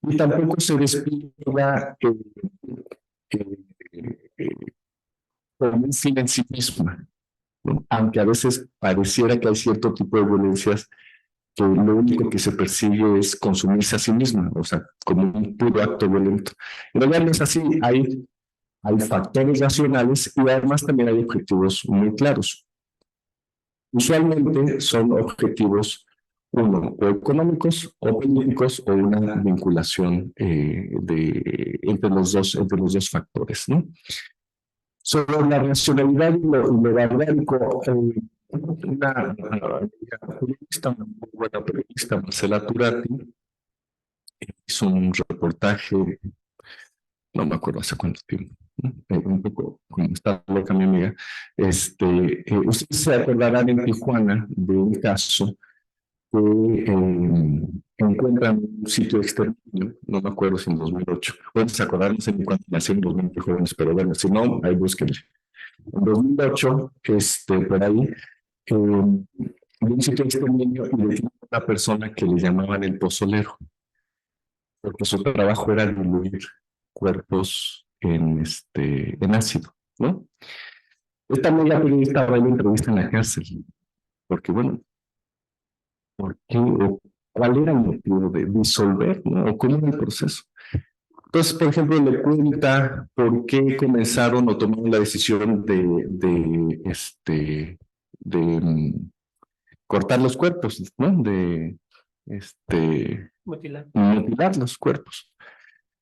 y tampoco se despliega como un fin en sí misma, ¿no? Aunque a veces pareciera que hay cierto tipo de violencias que lo único que se persigue es consumirse a sí misma, o sea, como un puro acto violento. En realidad no es así, hay factores racionales y además también hay objetivos muy claros. Usualmente son objetivos, uno, o económicos o políticos o una vinculación entre los dos factores, ¿no? Sobre la racionalidad y lo barbárico, una muy buena periodista, Marcela Turati, hizo un reportaje, no me acuerdo hace cuánto tiempo, un poco como está loca mi amiga. Ustedes se acordarán en Tijuana de un caso que encuentran un sitio de exterminio, no me acuerdo si en 2008, bueno, se acordaron, no sé ni cuánto nació en 2000 jóvenes, pero bueno, si no, ahí búsquenlo. En 2008, por ahí, de un sitio de exterminio y de una persona que le llamaban el pozolero, porque su trabajo era diluir cuerpos en ácido, ¿no? Esta amiga periodista va a la entrevista en la cárcel, porque bueno, ¿por qué? ¿Cuál era el motivo de disolver, ¿no? ¿O cómo era el proceso? Entonces, por ejemplo, le cuenta por qué comenzaron o tomaron la decisión de cortar los cuerpos, ¿no? De mutilar los cuerpos.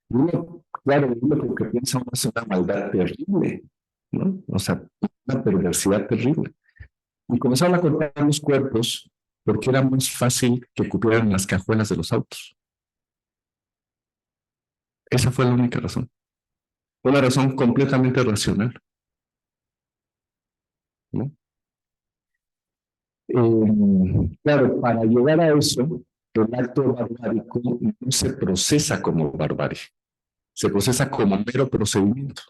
Uno, claro, uno que piensa uno es una maldad terrible, ¿no? O sea, una perversidad terrible. Y comenzaron a cortar los cuerpos porque era más fácil que cupieran las cajuelas de los autos. Esa fue la única razón. Una razón completamente racional, ¿no? Claro, para llegar a eso, el acto barbárico no se procesa como barbarie, se procesa como mero procedimiento.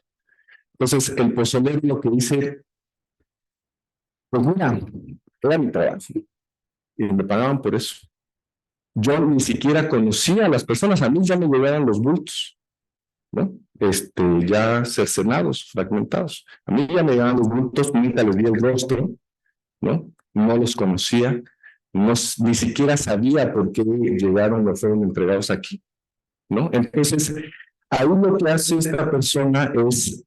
Entonces, el pozolero lo que dice, pues mira, era mi trabajo y me pagaban por eso. Yo ni siquiera conocía a las personas, a mí ya me llegaban los bultos, ¿no? Ya cercenados, fragmentados. A mí ya me llegaban los bultos, nunca les vi el rostro, ¿no? No los conocía, ni siquiera sabía por qué llegaron o fueron entregados aquí, ¿no? Entonces, ahí lo que hace esta persona es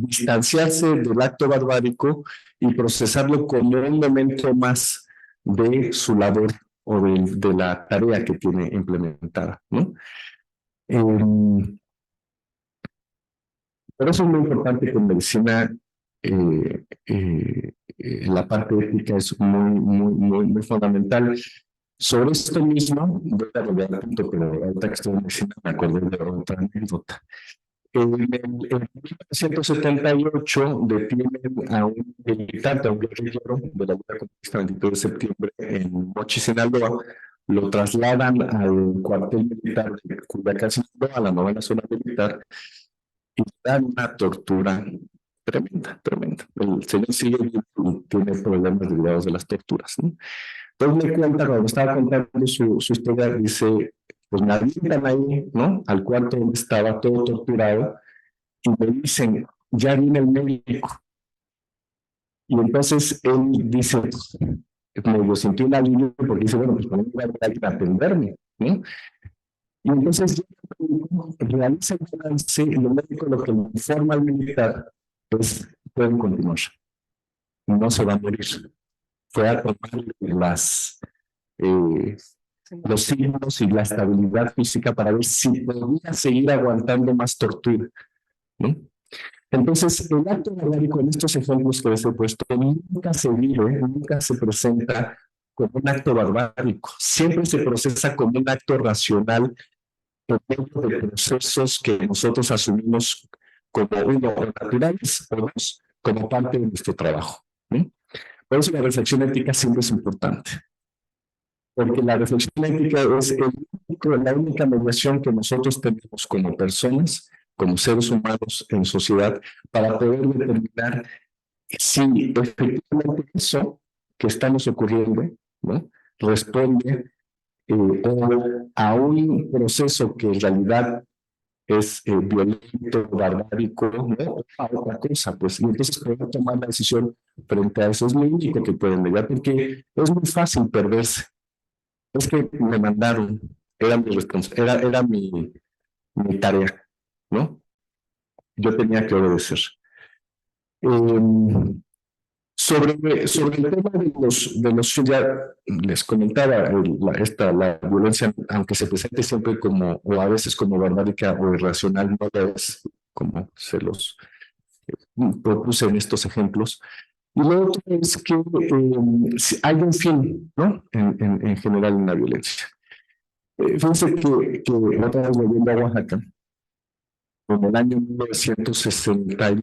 distanciarse del acto barbárico y procesarlo como un momento más de su labor o de la tarea que tiene implementada, ¿no? Por eso es muy importante que en medicina la parte ética es muy fundamental. Sobre esto mismo, voy a volver al punto, pero ahorita que estoy en medicina me acordé de otra anécdota. En 1978 detienen a un militante, a un guerrillero de la lucha comunista 22 de septiembre en Mochi, Sinaloa. Lo trasladan al cuartel militar de Culiacán, Sinaloa, a la 9ª zona militar, y dan una tortura tremenda, tremenda. El señor sigue vivo y tiene problemas derivados de las torturas, ¿no? Entonces me cuenta, cuando estaba contando su historia, dice, pues me avientan ahí, ¿no? Al cuarto donde estaba todo torturado, y me dicen, ya viene el médico. Y entonces él dice, me sintió un alivio porque dice, bueno, pues por ahí va a atenderme, ¿no? Y entonces realiza el balance y el médico lo que le informa al militar es, pueden continuar, no se va a morir. Fue a tomar los signos y la estabilidad física para ver si podía seguir aguantando más tortura, ¿no? Entonces, el acto barbárico en estos ejemplos que les he puesto nunca se vive, nunca se presenta como un acto barbárico, siempre se procesa como un acto racional por medio de procesos que nosotros asumimos como uno, o naturales, o dos, como parte de nuestro trabajo, ¿sí? Por eso la reflexión ética siempre es importante, porque la reflexión ética es la única mediación que nosotros tenemos como personas, como seres humanos en sociedad, para poder determinar si efectivamente eso que estamos ocurriendo, ¿no?, responde a un proceso que en realidad es violento, barbárico, ¿no?, a otra cosa, pues, y entonces poder tomar la decisión frente a eso es lo único que pueden negar, porque es muy fácil perderse. Es que me mandaron, era mi responsabilidad, era mi tarea, ¿no? Yo tenía que obedecer. Sobre el tema de los ya les comentaba, la violencia, aunque se presente siempre como, o a veces como barbárica o irracional, no lo es, como se los propuse en estos ejemplos. Y lo otro es que hay un fin, ¿no?, en general en la violencia. Fíjense que otra vez volviendo a Oaxaca, en el año 1969,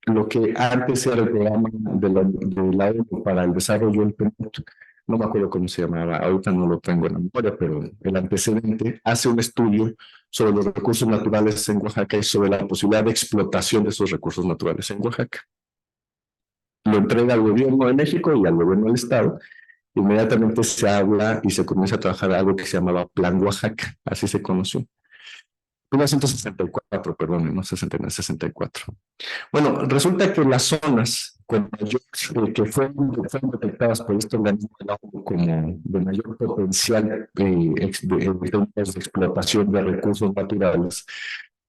lo que antes era el programa de la ONU para el desarrollo del PNUD, no me acuerdo cómo se llamaba, ahorita no lo tengo en la memoria, pero el antecedente hace un estudio sobre los recursos naturales en Oaxaca y sobre la posibilidad de explotación de esos recursos naturales en Oaxaca. Lo entrega al gobierno de México y al gobierno del Estado. Inmediatamente se habla y se comienza a trabajar algo que se llamaba Plan Oaxaca, así se conoció. 1964, perdón, no 69, 64. Bueno, resulta que las zonas con mayor, que fueron detectadas por este organismo como de mayor potencial de explotación de recursos naturales,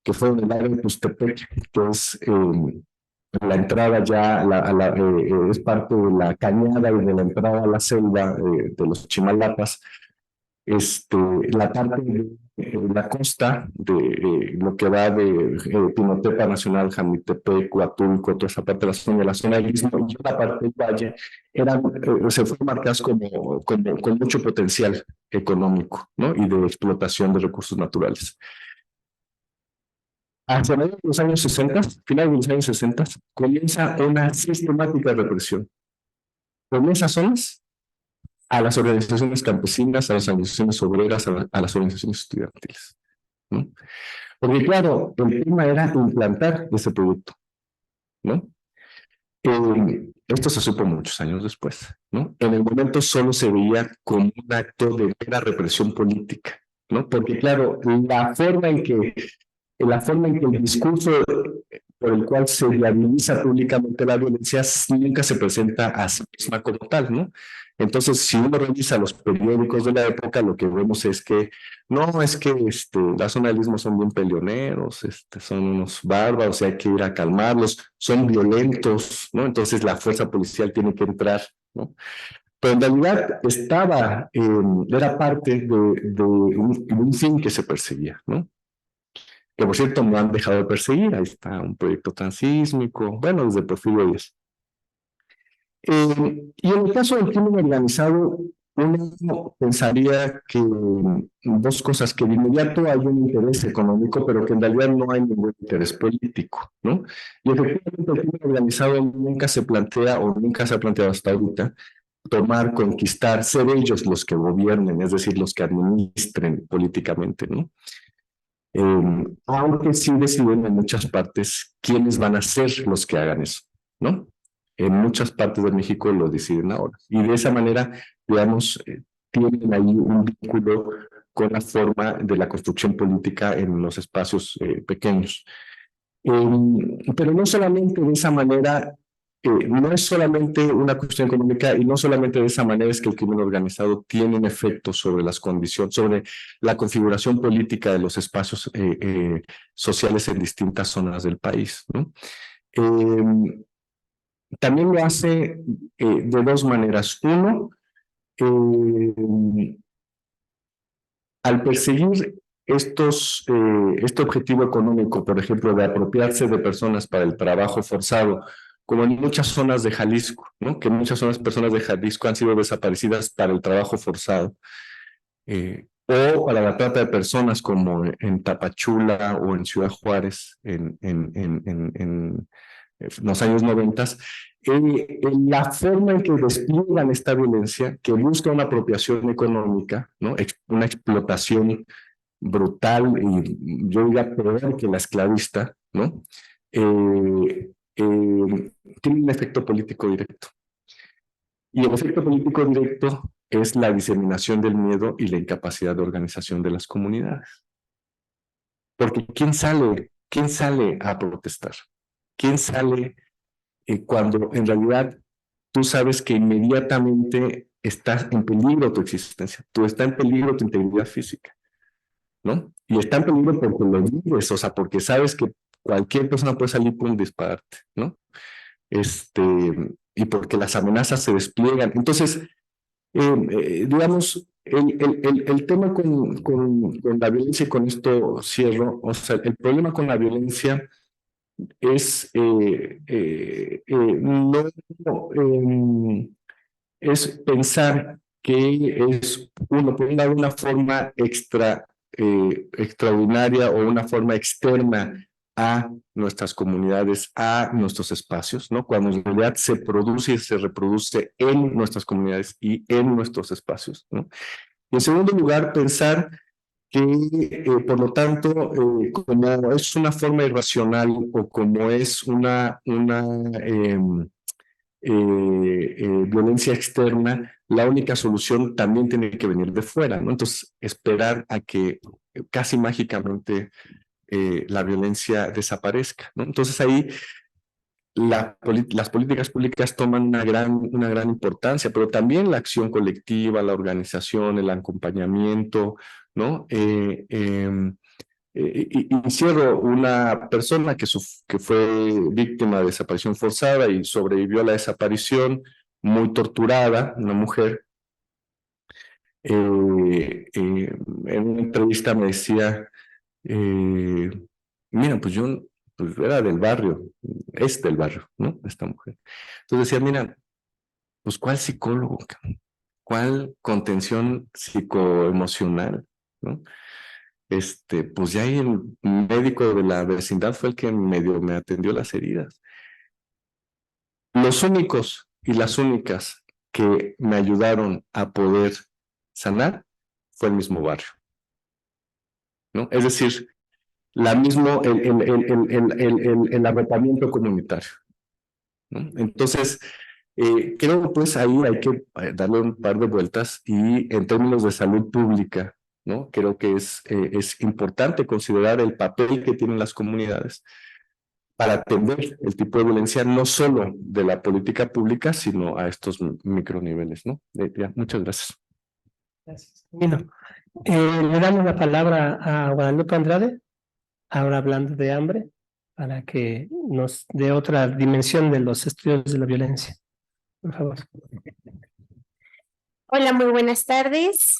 que fue en el área de Tustepec, que es la entrada ya, es parte de la cañada y de la entrada a la selva de los Chimalapas, la parte de la costa de lo que va de Pinotepa Nacional, Jamiltepec, Huatulco, toda esa parte de la zona del Istmo, y la parte del valle, se fueron marcadas con mucho potencial económico, ¿no? Y de explotación de recursos naturales. Hacia mediados de los años 60, finales de los años 60, comienza una sistemática represión con esas zonas a las organizaciones campesinas, a las organizaciones obreras, a las organizaciones estudiantiles, ¿no? Porque claro, el tema era implantar ese producto, ¿no? Esto se supo muchos años después, ¿no? En el momento solo se veía como un acto de mera represión política, ¿no? Porque claro, la forma en que el discurso por el cual se viabiliza públicamente la violencia nunca se presenta a sí misma como tal, ¿no? Entonces, si uno revisa los periódicos de la época, lo que vemos es que no, es que la zona del Istmo son bien peleoneros, son unos bárbaros y hay que ir a calmarlos, son violentos, ¿no? Entonces la fuerza policial tiene que entrar, ¿no? Pero en realidad era parte de un fin que se perseguía, ¿no? Que por cierto no han dejado de perseguir, ahí está un proyecto transísmico, bueno, desde Porfirio Díaz. Y en el caso del crimen organizado, uno pensaría que dos cosas, que de inmediato hay un interés económico, pero que en realidad no hay ningún interés político, ¿no? Y efectivamente el crimen organizado nunca se plantea, o nunca se ha planteado hasta ahorita, tomar, conquistar, ser ellos los que gobiernen, es decir, los que administren políticamente, ¿no? Aunque sí deciden en muchas partes quiénes van a ser los que hagan eso, ¿no? En muchas partes de México lo deciden ahora. Y de esa manera, digamos, tienen ahí un vínculo con la forma de la construcción política en los espacios pequeños. Pero no solamente de esa manera, no es solamente una cuestión económica y no solamente de esa manera es que el crimen organizado tiene un efecto sobre las condiciones, sobre la configuración política de los espacios sociales en distintas zonas del país, ¿no? También lo hace de dos maneras. Uno, al perseguir este objetivo económico, por ejemplo, de apropiarse de personas para el trabajo forzado, como en muchas zonas de Jalisco, ¿no? Que muchas personas de Jalisco han sido desaparecidas para el trabajo forzado, o para la trata de personas como en Tapachula o en Ciudad Juárez en los años 90, la forma en que despliegan esta violencia, que busca una apropiación económica, ¿no? Una explotación brutal y yo diría peor que la esclavista, ¿no? Tiene un efecto político directo. Y el efecto político directo es la diseminación del miedo y la incapacidad de organización de las comunidades. Porque ¿quién sale a protestar? ¿Quién sale cuando en realidad tú sabes que inmediatamente estás en peligro tu existencia? Tú está en peligro tu integridad física, ¿no? Y está en peligro porque lo vives, o sea, porque sabes que cualquier persona puede salir con un disparate, ¿no? Y porque las amenazas se despliegan. Entonces, digamos, el tema con la violencia, y con esto cierro, o sea, el problema con la violencia es es pensar que es por un lado una forma extraordinaria o una forma externa a nuestras comunidades, a nuestros espacios, ¿no? Cuando en realidad se produce y se reproduce en nuestras comunidades y en nuestros espacios, ¿no? Y en segundo lugar, pensar que por lo tanto, como es una forma irracional o como es una violencia externa, la única solución también tiene que venir de fuera, ¿no? Entonces, esperar a que casi mágicamente la violencia desaparezca, ¿no? Entonces ahí las políticas públicas toman una gran importancia, pero también la acción colectiva, la organización, el acompañamiento, ¿no? y cierro, una persona que fue víctima de desaparición forzada y sobrevivió a la desaparición, muy torturada, una mujer, en una entrevista me decía, mira, pues yo pues era del barrio, es del barrio, ¿no? Esta mujer. Entonces decía, mira, pues ¿cuál psicólogo? ¿Cuál contención psicoemocional? ¿No? Pues ya ahí el médico de la vecindad fue el que medio me atendió las heridas. Los únicos y las únicas que me ayudaron a poder sanar fue el mismo barrio, ¿no? Es decir, el arropamiento comunitario, ¿no? Entonces, creo pues ahí hay que darle un par de vueltas y en términos de salud pública, ¿no? Creo que es importante considerar el papel que tienen las comunidades para atender el tipo de violencia, no solo de la política pública, sino a estos microniveles, ¿no? Ya, muchas gracias. Gracias. Bueno, le damos la palabra a Guadalupe Andrade, ahora hablando de hambre, para que nos dé otra dimensión de los estudios de la violencia. Por favor. Hola, muy buenas tardes.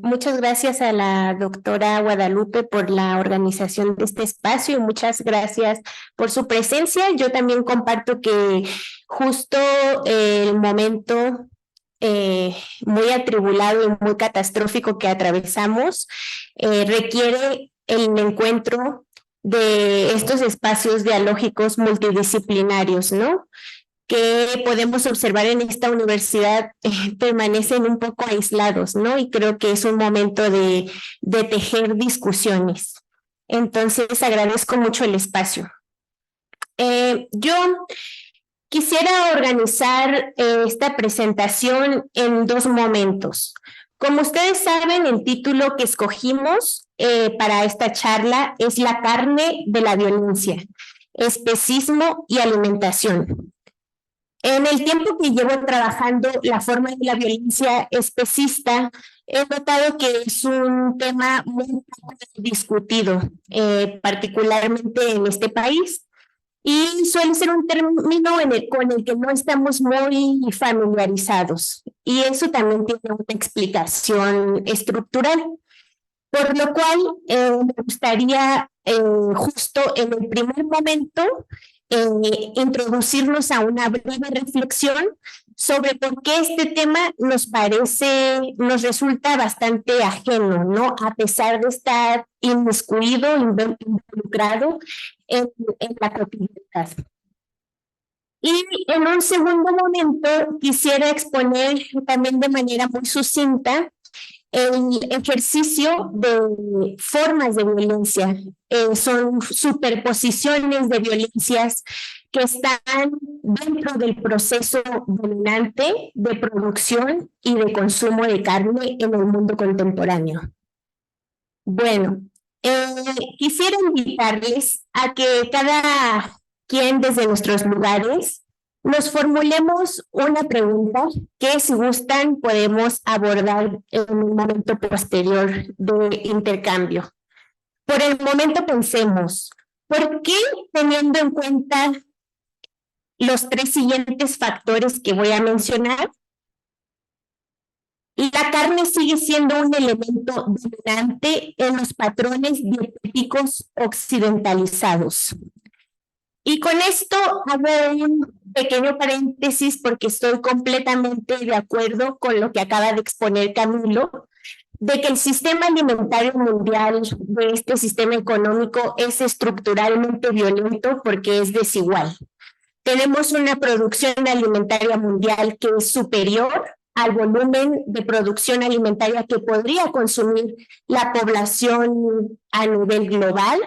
Muchas gracias a la doctora Guadalupe por la organización de este espacio y muchas gracias por su presencia. Yo también comparto que justo el momento muy atribulado y muy catastrófico que atravesamos requiere el encuentro de estos espacios dialógicos multidisciplinarios, ¿no? Que podemos observar en esta universidad permanecen un poco aislados, ¿no? Y creo que es un momento de tejer discusiones. Entonces, agradezco mucho el espacio. Yo quisiera organizar esta presentación en dos momentos. Como ustedes saben, el título que escogimos para esta charla es La carne de la violencia, especismo y alimentación. En el tiempo que llevo trabajando la forma de la violencia especista, he notado que es un tema muy poco discutido, particularmente en este país, y suele ser un término con el que no estamos muy familiarizados, y eso también tiene una explicación estructural, por lo cual me gustaría justo en el primer momento introducirnos a una breve reflexión sobre por qué este tema nos resulta bastante ajeno, ¿no? A pesar de estar inmiscuido, involucrado en la cotidianidad. Y en un segundo momento quisiera exponer también de manera muy sucinta el ejercicio de formas de violencia. Son superposiciones de violencias que están dentro del proceso dominante de producción y de consumo de carne en el mundo contemporáneo. Bueno, quisiera invitarles a que cada quien desde nuestros lugares nos formulemos una pregunta que, si gustan, podemos abordar en un momento posterior de intercambio. Por el momento pensemos, ¿por qué, teniendo en cuenta los tres siguientes factores que voy a mencionar, la carne sigue siendo un elemento dominante en los patrones dietéticos occidentalizados? Y con esto hago un pequeño paréntesis porque estoy completamente de acuerdo con lo que acaba de exponer Camilo, de que el sistema alimentario mundial de este sistema económico es estructuralmente violento porque es desigual. Tenemos una producción alimentaria mundial que es superior al volumen de producción alimentaria que podría consumir la población a nivel global.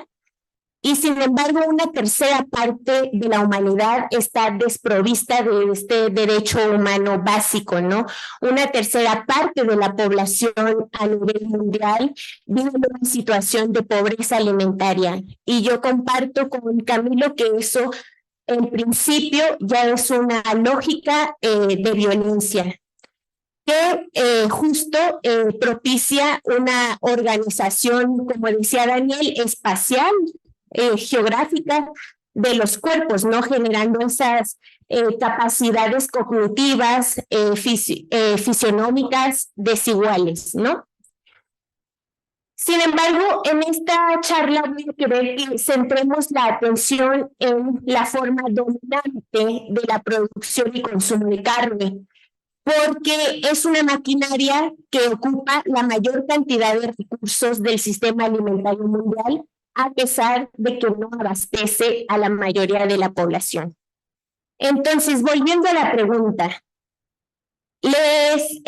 Y sin embargo, una tercera parte de la humanidad está desprovista de este derecho humano básico, ¿no? Una tercera parte de la población a nivel mundial vive en una situación de pobreza alimentaria. Y yo comparto con Camilo que eso, en principio, ya es una lógica de violencia. que justo propicia una organización, como decía Daniel, espacial, geográfica de los cuerpos, ¿no? Generando esas capacidades cognitivas, fisionómicas desiguales, ¿no? Sin embargo, en esta charla voy a querer que centremos la atención en la forma dominante de la producción y consumo de carne, porque es una maquinaria que ocupa la mayor cantidad de recursos del sistema alimentario mundial, a pesar de que no abastece a la mayoría de la población. Entonces, volviendo a la pregunta, les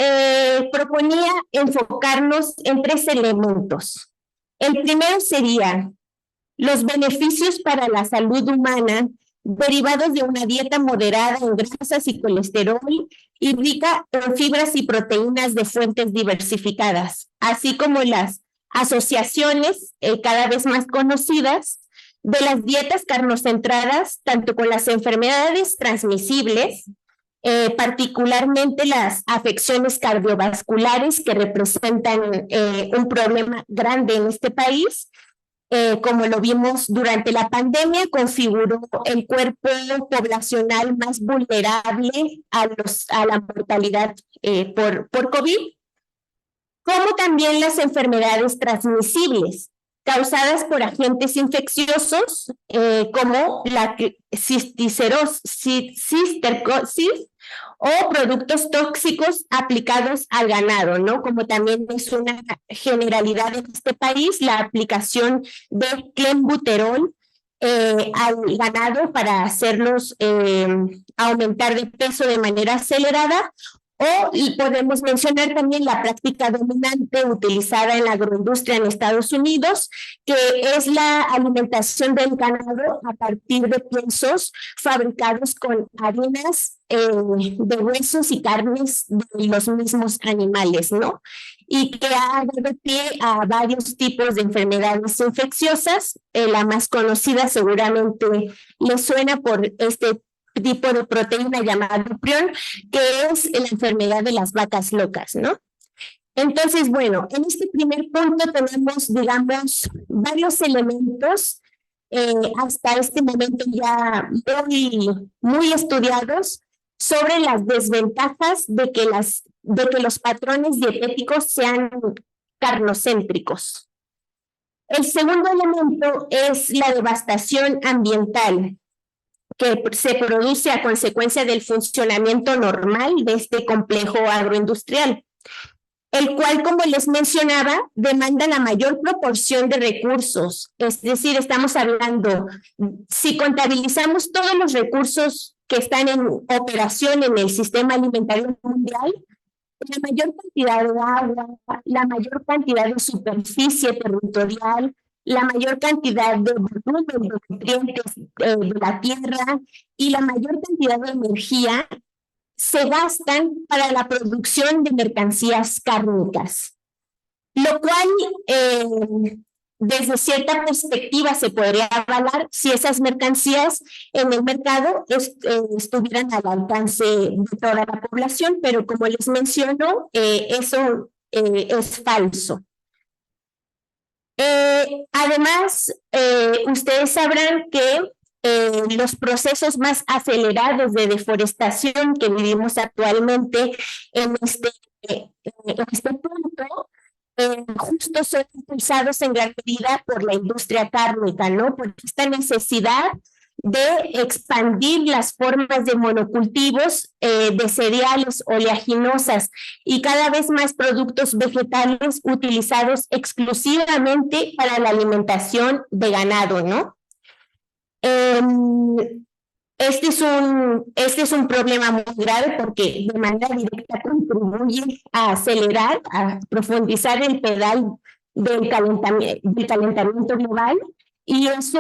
proponía enfocarnos en 3 elementos. El primero sería los beneficios para la salud humana derivados de una dieta moderada en grasas y colesterol y rica en fibras y proteínas de fuentes diversificadas, así como las asociaciones cada vez más conocidas de las dietas carnocentradas, tanto con las enfermedades transmisibles, particularmente las afecciones cardiovasculares que representan un problema grande en este país. Como lo vimos durante la pandemia, configuró el cuerpo poblacional más vulnerable a la mortalidad por COVID, como también las enfermedades transmisibles causadas por agentes infecciosos como la cisticercosis o productos tóxicos aplicados al ganado, ¿no? Como también es una generalidad en este país, la aplicación de clenbuterol al ganado para hacerlos aumentar de peso de manera acelerada. O podemos mencionar también la práctica dominante utilizada en la agroindustria en Estados Unidos, que es la alimentación del ganado a partir de piensos fabricados con harinas de huesos y carnes de los mismos animales, ¿no? Y que ha dado pie a varios tipos de enfermedades infecciosas. La más conocida seguramente les suena por este tipo de proteína llamada prion, que es la enfermedad de las vacas locas, ¿no? Entonces, bueno, en este primer punto tenemos, digamos, varios elementos hasta este momento ya muy estudiados sobre las desventajas de que los patrones dietéticos sean carnocéntricos. El segundo elemento es la devastación ambiental que se produce a consecuencia del funcionamiento normal de este complejo agroindustrial, el cual, como les mencionaba, demanda la mayor proporción de recursos. Es decir, estamos hablando, si contabilizamos todos los recursos que están en operación en el sistema alimentario mundial, la mayor cantidad de agua, la mayor cantidad de superficie territorial, la mayor cantidad de volumen de nutrientes de la tierra y la mayor cantidad de energía se gastan para la producción de mercancías cárnicas, lo cual desde cierta perspectiva se podría avalar si esas mercancías en el mercado estuvieran al alcance de toda la población, pero como les menciono, eso es falso. Además, ustedes sabrán que los procesos más acelerados de deforestación que vivimos actualmente en este punto, justo son impulsados en gran medida por la industria cárnica, ¿no? Por esta necesidad de expandir las formas de monocultivos de cereales oleaginosas y cada vez más productos vegetales utilizados exclusivamente para la alimentación de ganado, ¿no? Este es un problema muy grave porque de manera directa contribuye a acelerar, a profundizar el pedal del calentamiento global. Y es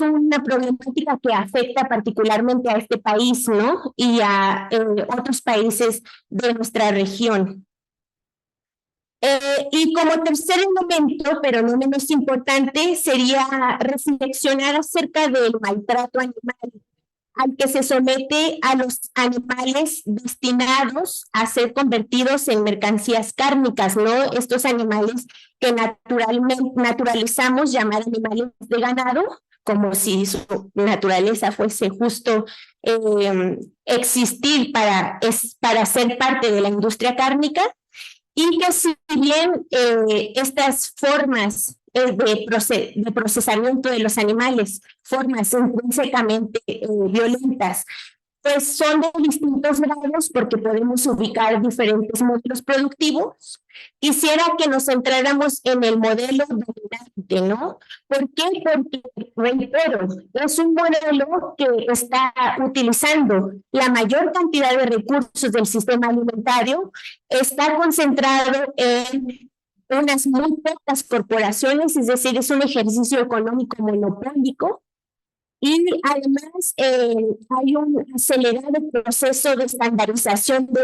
una problemática que afecta particularmente a este país, ¿no? Y a otros países de nuestra región. Y como tercer elemento, pero no menos importante, sería reflexionar acerca del maltrato animal al que se somete a los animales destinados a ser convertidos en mercancías cárnicas, ¿no? Estos animales que naturalizamos llamar animales de ganado, como si su naturaleza fuese justo existir para ser parte de la industria cárnica, y que si bien estas formas de procesamiento de los animales, formas intrínsecamente violentas, pues son de distintos grados porque podemos ubicar diferentes modelos productivos. Quisiera que nos centráramos en el modelo dominante, ¿no? ¿Por qué? Porque, reitero, es un modelo que está utilizando la mayor cantidad de recursos del sistema alimentario, está concentrado en unas muy pocas corporaciones, es decir, es un ejercicio económico monopólico. Y además hay un acelerado proceso de estandarización de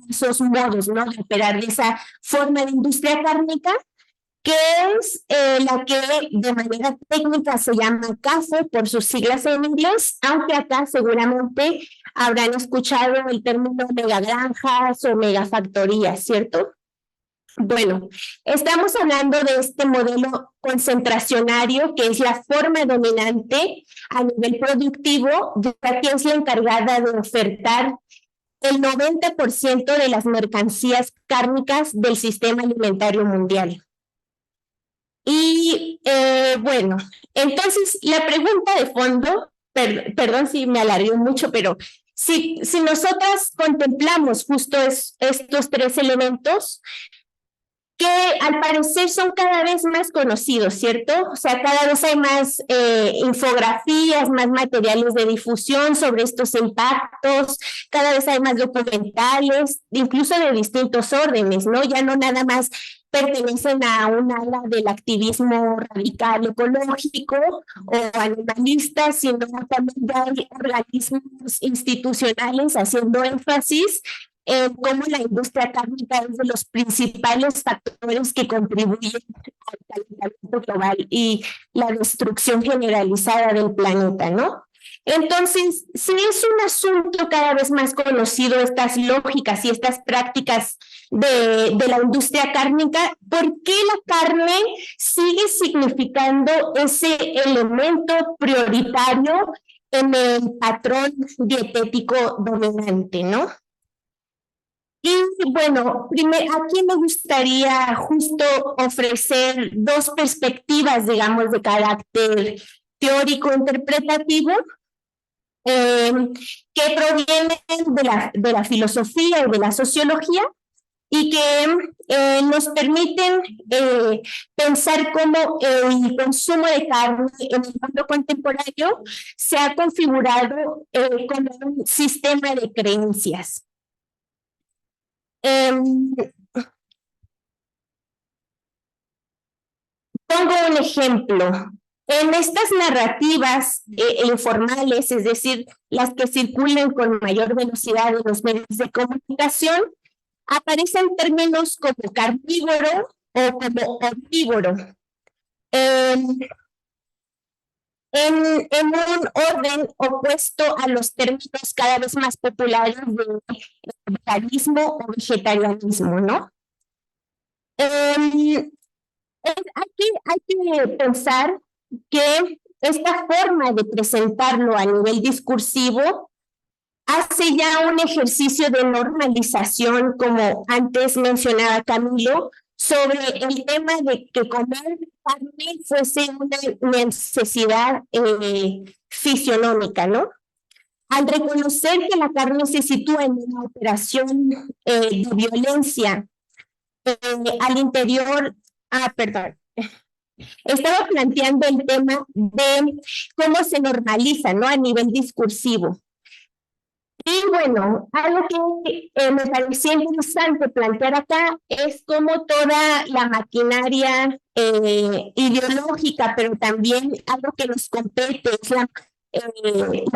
esos modos, ¿no? De operar de esa forma de industria cárnica, que es la que de manera técnica se llama CAFE por sus siglas en inglés, aunque acá seguramente habrán escuchado el término megagranjas o megafactorías, ¿cierto? Bueno, estamos hablando de este modelo concentracionario, que es la forma dominante a nivel productivo, ya que es la encargada de ofertar el 90% de las mercancías cárnicas del sistema alimentario mundial. Y bueno, entonces la pregunta de fondo, perdón si me alargué mucho, pero si nosotras contemplamos justo estos tres elementos, que al parecer son cada vez más conocidos, ¿cierto? O sea, cada vez hay más infografías, más materiales de difusión sobre estos impactos, cada vez hay más documentales, incluso de distintos órdenes, ¿no? Ya no nada más pertenecen a un ala del activismo radical ecológico o animalista, sino también ya hay organismos institucionales haciendo énfasis cómo la industria cárnica es de los principales factores que contribuyen al calentamiento global y la destrucción generalizada del planeta, ¿no? Entonces, si es un asunto cada vez más conocido, estas lógicas y estas prácticas de la industria cárnica, ¿por qué la carne sigue significando ese elemento prioritario en el patrón dietético dominante, ¿no? Y bueno, aquí me gustaría justo ofrecer dos perspectivas, digamos, de carácter teórico-interpretativo, que provienen de la filosofía y de la sociología, y que nos permiten pensar cómo el consumo de carne en el mundo contemporáneo se ha configurado como un sistema de creencias. Pongo un ejemplo. En estas narrativas informales, es decir, las que circulan con mayor velocidad en los medios de comunicación, aparecen términos como carnívoro o como omnívoro. En un orden opuesto a los términos cada vez más populares de veganismo o vegetarianismo, ¿no? Hay que pensar que esta forma de presentarlo a nivel discursivo hace ya un ejercicio de normalización, como antes mencionaba Camilo, sobre el tema de que comer carne fuese una necesidad fisionómica, ¿no? Al reconocer que la carne se sitúa en una operación de violencia al interior, perdón, estaba planteando el tema de cómo se normaliza, ¿no? A nivel discursivo. Y bueno, algo que me parecía interesante plantear acá es cómo toda la maquinaria ideológica, pero también algo que nos compete es la comunidad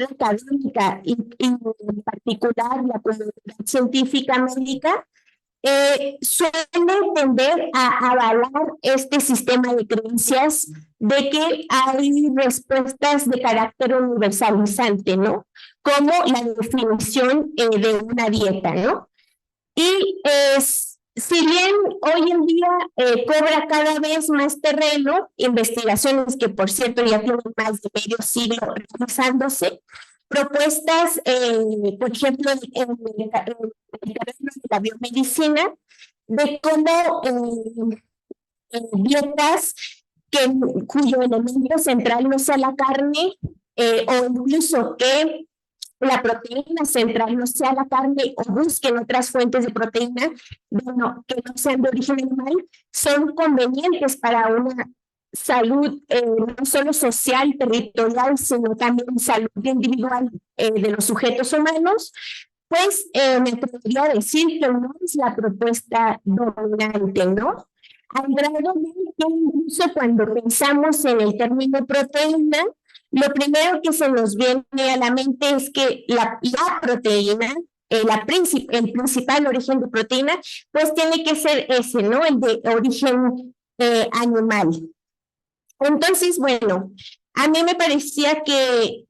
académica y en particular la comunidad científica médica, suele tender a avalar este sistema de creencias de que hay respuestas de carácter universalizante, ¿no? Como la definición de una dieta, ¿no? Y si bien hoy en día cobra cada vez más terreno, investigaciones que por cierto ya tienen más de medio siglo realizándose, propuestas, por ejemplo, en el terreno de la biomedicina, de cómo dietas cuyo elemento central no sea la carne, o incluso que la proteína central no sea la carne o busquen otras fuentes de proteína que no sean de origen animal, son convenientes para una salud no solo social, territorial, sino también salud individual de los sujetos humanos. Pues me atrevería a decir que no es la propuesta dominante, ¿no? Al grado de que incluso cuando pensamos en el término proteína, lo primero que se nos viene a la mente es que la proteína, el principal origen de proteína, pues tiene que ser ese, ¿no? El de origen animal. Entonces, bueno, a mí me parecía que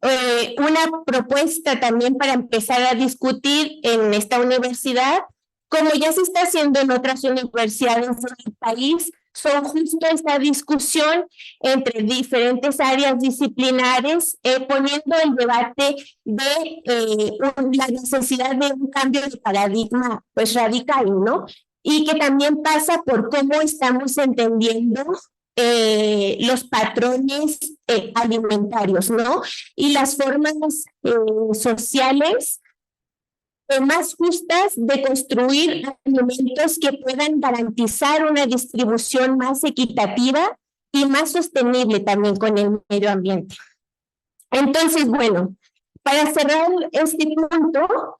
una propuesta también para empezar a discutir en esta universidad, como ya se está haciendo en otras universidades del país, son justo esta discusión entre diferentes áreas disciplinares, poniendo el debate de la necesidad de un cambio de paradigma pues radical, ¿no? Y que también pasa por cómo estamos entendiendo los patrones alimentarios, ¿no? Y las formas sociales más justas de construir alimentos que puedan garantizar una distribución más equitativa y más sostenible también con el medio ambiente. Entonces, bueno, para cerrar este punto,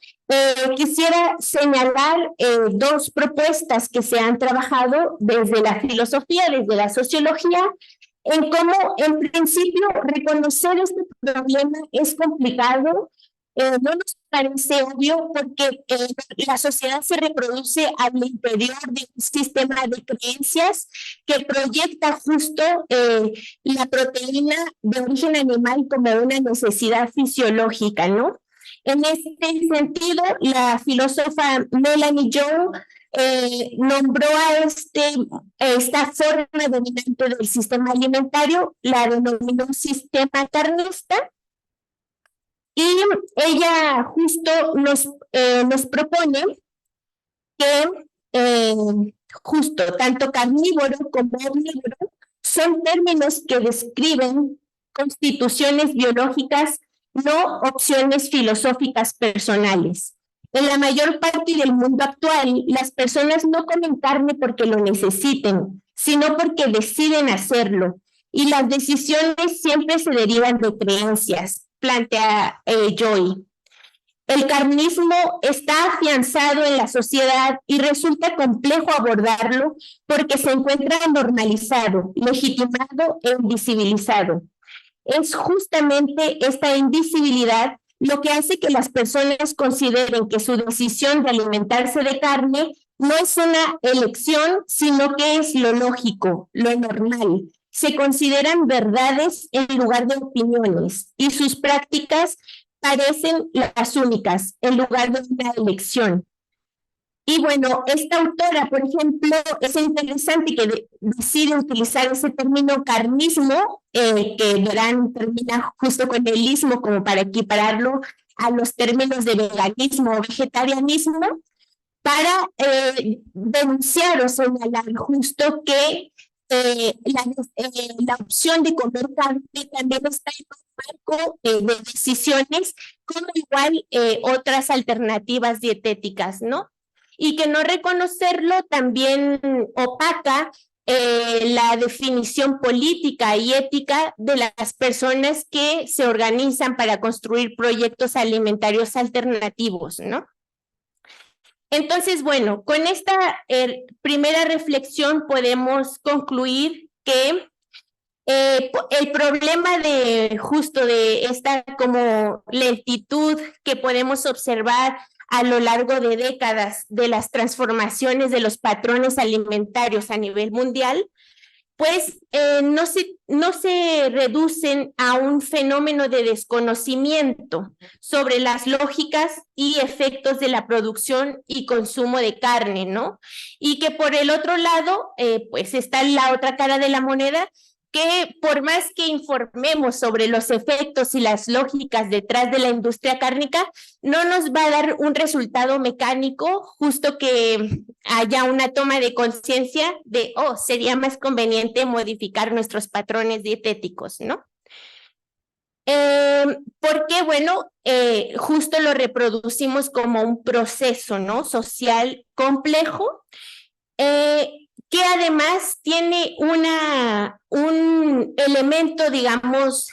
quisiera señalar dos propuestas que se han trabajado desde la filosofía, desde la sociología, en cómo, en principio, reconocer este problema es complicado. No nos parece obvio porque la sociedad se reproduce al interior de un sistema de creencias que proyecta justo la proteína de origen animal como una necesidad fisiológica, ¿no? En este sentido, la filósofa Melanie Young nombró a esta forma dominante del sistema alimentario, la denominó sistema carnista, y ella justo nos propone que justo tanto carnívoro como omnívoro son términos que describen constituciones biológicas, no opciones filosóficas personales. En la mayor parte del mundo actual, las personas no comen carne porque lo necesiten, sino porque deciden hacerlo. Y las decisiones siempre se derivan de creencias, plantea Joy. El carnismo está afianzado en la sociedad y resulta complejo abordarlo porque se encuentra normalizado, legitimado e invisibilizado. Es justamente esta invisibilidad lo que hace que las personas consideren que su decisión de alimentarse de carne no es una elección, sino que es lo lógico, lo normal. Se consideran verdades en lugar de opiniones y sus prácticas parecen las únicas en lugar de una elección. Y bueno, esta autora, por ejemplo, es interesante que decide utilizar ese término carnismo, que verán termina justo con el ismo, como para equipararlo a los términos de veganismo o vegetarianismo, para denunciar o señalar justo que la opción de comer carne también está en un marco de decisiones, como igual otras alternativas dietéticas, ¿no? Y que no reconocerlo también opaca la definición política y ética de las personas que se organizan para construir proyectos alimentarios alternativos, ¿no? Entonces, bueno, con esta primera reflexión podemos concluir que el problema de justo de esta como lentitud que podemos observar a lo largo de décadas de las transformaciones de los patrones alimentarios a nivel mundial, pues no se reducen a un fenómeno de desconocimiento sobre las lógicas y efectos de la producción y consumo de carne, ¿no? Y que por el otro lado, pues está la otra cara de la moneda, que por más que informemos sobre los efectos y las lógicas detrás de la industria cárnica, no nos va a dar un resultado mecánico, justo que haya una toma de conciencia de, sería más conveniente modificar nuestros patrones dietéticos, ¿no? Porque, bueno, justo lo reproducimos como un proceso, ¿no? Social complejo, que además tiene un elemento, digamos,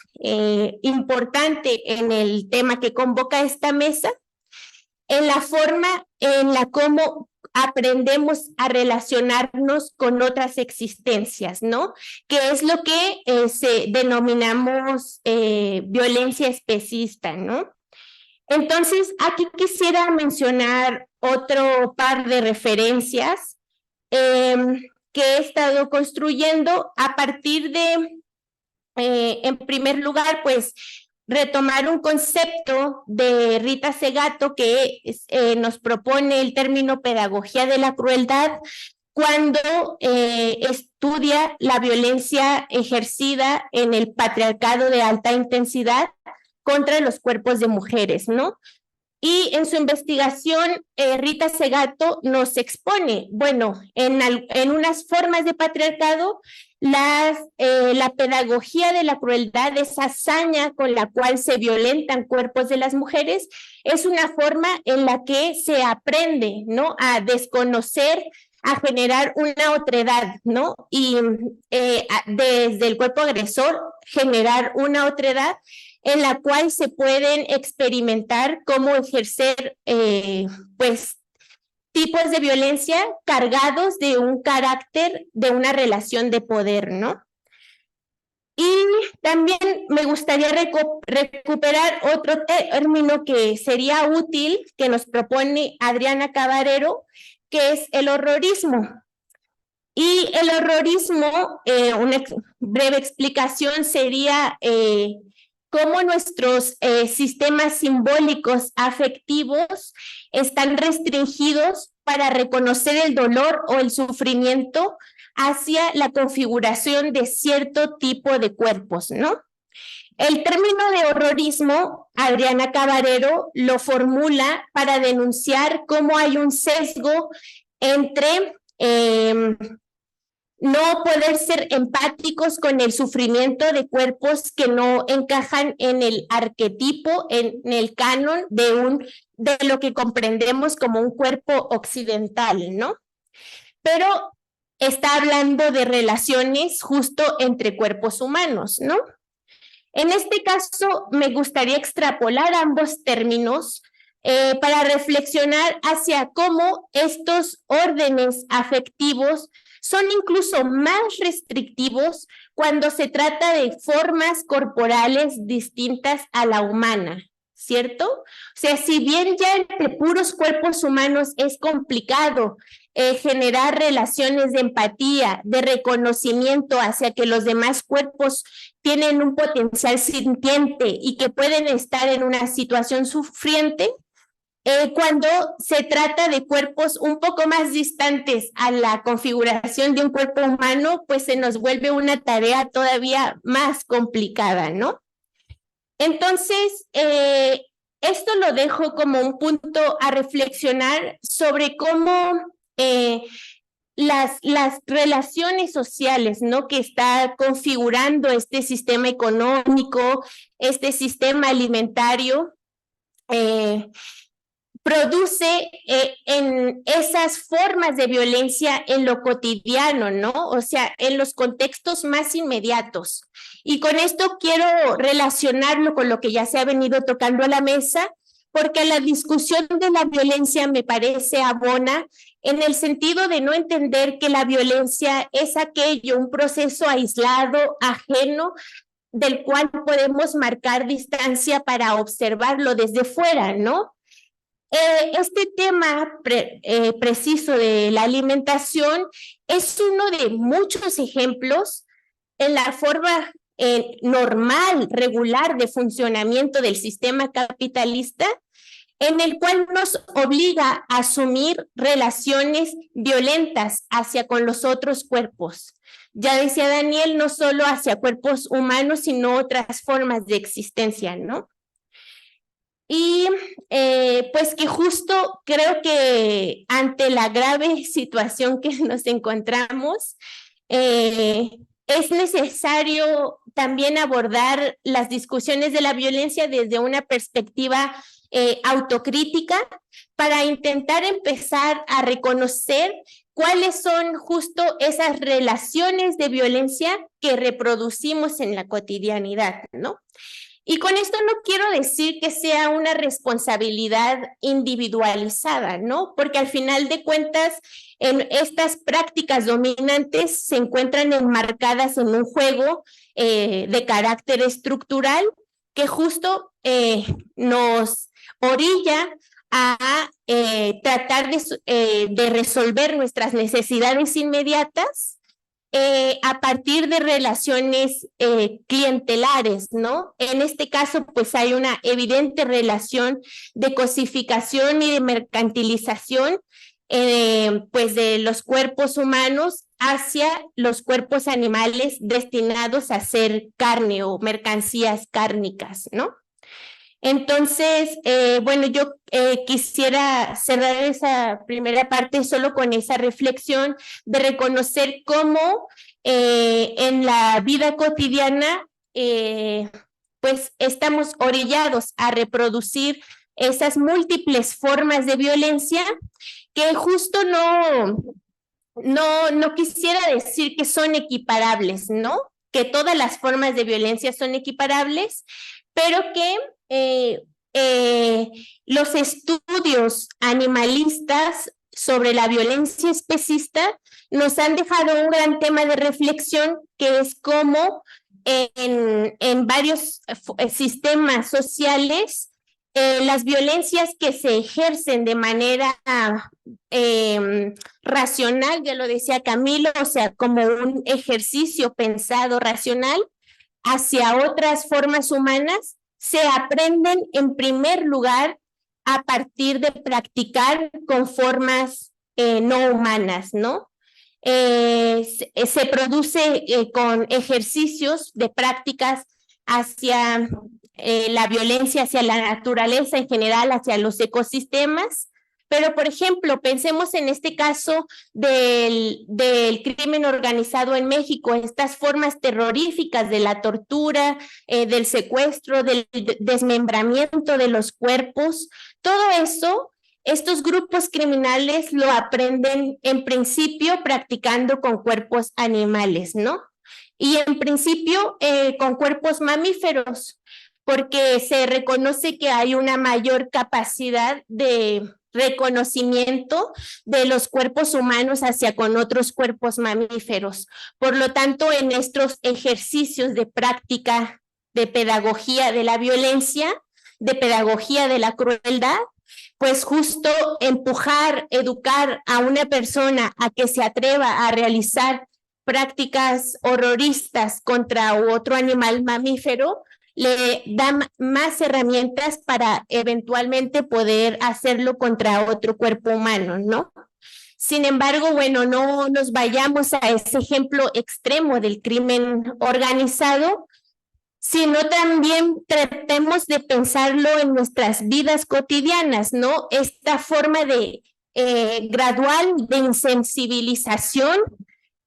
importante en el tema que convoca esta mesa, en la forma en la cómo aprendemos a relacionarnos con otras existencias, ¿no? Que es lo que denominamos violencia especista, ¿no? Entonces, aquí quisiera mencionar otro par de referencias que he estado construyendo a partir de, en primer lugar, pues, retomar un concepto de Rita Segato que nos propone el término pedagogía de la crueldad cuando estudia la violencia ejercida en el patriarcado de alta intensidad contra los cuerpos de mujeres, ¿no? Y en su investigación, Rita Segato nos expone, bueno, en unas formas de patriarcado, la pedagogía de la crueldad, esa hazaña con la cual se violentan cuerpos de las mujeres, es una forma en la que se aprende, ¿no? A desconocer, a generar una otredad, ¿no? Y desde el cuerpo agresor, generar una otredad en la cual se pueden experimentar cómo ejercer, pues, tipos de violencia cargados de un carácter, de una relación de poder, ¿no? Y también me gustaría recuperar otro término que sería útil, que nos propone Adriana Cabarero, que es el horrorismo. Y el horrorismo, una breve explicación sería cómo nuestros sistemas simbólicos afectivos están restringidos para reconocer el dolor o el sufrimiento hacia la configuración de cierto tipo de cuerpos, ¿no? El término de horrorismo, Adriana Cabarero lo formula para denunciar cómo hay un sesgo entre no poder ser empáticos con el sufrimiento de cuerpos que no encajan en el arquetipo, en el canon de lo que comprendemos como un cuerpo occidental, ¿no? Pero está hablando de relaciones justo entre cuerpos humanos, ¿no? En este caso, me gustaría extrapolar ambos términos para reflexionar hacia cómo estos órdenes afectivos son incluso más restrictivos cuando se trata de formas corporales distintas a la humana, ¿cierto? O sea, si bien ya entre puros cuerpos humanos es complicado generar relaciones de empatía, de reconocimiento hacia que los demás cuerpos tienen un potencial sintiente y que pueden estar en una situación sufriente, cuando se trata de cuerpos un poco más distantes a la configuración de un cuerpo humano, pues se nos vuelve una tarea todavía más complicada, ¿no? Entonces, esto lo dejo como un punto a reflexionar sobre cómo las relaciones sociales, ¿no? Que está configurando este sistema económico, este sistema alimentario, produce en esas formas de violencia en lo cotidiano, ¿no? O sea, en los contextos más inmediatos. Y con esto quiero relacionarlo con lo que ya se ha venido tocando a la mesa, porque la discusión de la violencia me parece abona en el sentido de no entender que la violencia es aquello, un proceso aislado, ajeno, del cual podemos marcar distancia para observarlo desde fuera, ¿no? Este tema preciso de la alimentación es uno de muchos ejemplos en la forma normal, regular de funcionamiento del sistema capitalista, en el cual nos obliga a asumir relaciones violentas hacia con los otros cuerpos. Ya decía Daniel, no solo hacia cuerpos humanos, sino otras formas de existencia, ¿no? Y pues que justo creo que ante la grave situación que nos encontramos, es necesario también abordar las discusiones de la violencia desde una perspectiva autocrítica para intentar empezar a reconocer cuáles son justo esas relaciones de violencia que reproducimos en la cotidianidad, ¿no? Y con esto no quiero decir que sea una responsabilidad individualizada, ¿no? Porque al final de cuentas, estas prácticas dominantes se encuentran enmarcadas en un juego de carácter estructural que justo nos orilla a tratar de resolver nuestras necesidades inmediatas a partir de relaciones clientelares, ¿no? En este caso, pues hay una evidente relación de cosificación y de mercantilización pues de los cuerpos humanos hacia los cuerpos animales destinados a ser carne o mercancías cárnicas, ¿no? Entonces, bueno, yo quisiera cerrar esa primera parte solo con esa reflexión de reconocer cómo en la vida cotidiana pues estamos orillados a reproducir esas múltiples formas de violencia que justo no quisiera decir que son equiparables, ¿no? Que todas las formas de violencia son equiparables, pero que los estudios animalistas sobre la violencia especista nos han dejado un gran tema de reflexión, que es cómo en varios sistemas sociales las violencias que se ejercen de manera racional, ya lo decía Camilo, o sea, como un ejercicio pensado racional hacia otras formas humanas, se aprenden en primer lugar a partir de practicar con formas no humanas, ¿no? Se produce con ejercicios de prácticas hacia la violencia, hacia la naturaleza en general, hacia los ecosistemas. Pero, por ejemplo, pensemos en este caso del crimen organizado en México, estas formas terroríficas de la tortura, del secuestro, del desmembramiento de los cuerpos, todo eso, estos grupos criminales lo aprenden en principio practicando con cuerpos animales, ¿no? Y en principio con cuerpos mamíferos, porque se reconoce que hay una mayor capacidad de reconocimiento de los cuerpos humanos hacia con otros cuerpos mamíferos. Por lo tanto, en estos ejercicios de práctica de pedagogía de la violencia, de pedagogía de la crueldad, pues justo empujar, educar a una persona a que se atreva a realizar prácticas horroristas contra otro animal mamífero, le da más herramientas para eventualmente poder hacerlo contra otro cuerpo humano, ¿no? Sin embargo, bueno, no nos vayamos a ese ejemplo extremo del crimen organizado, sino también tratemos de pensarlo en nuestras vidas cotidianas, ¿no? Esta forma de gradual de insensibilización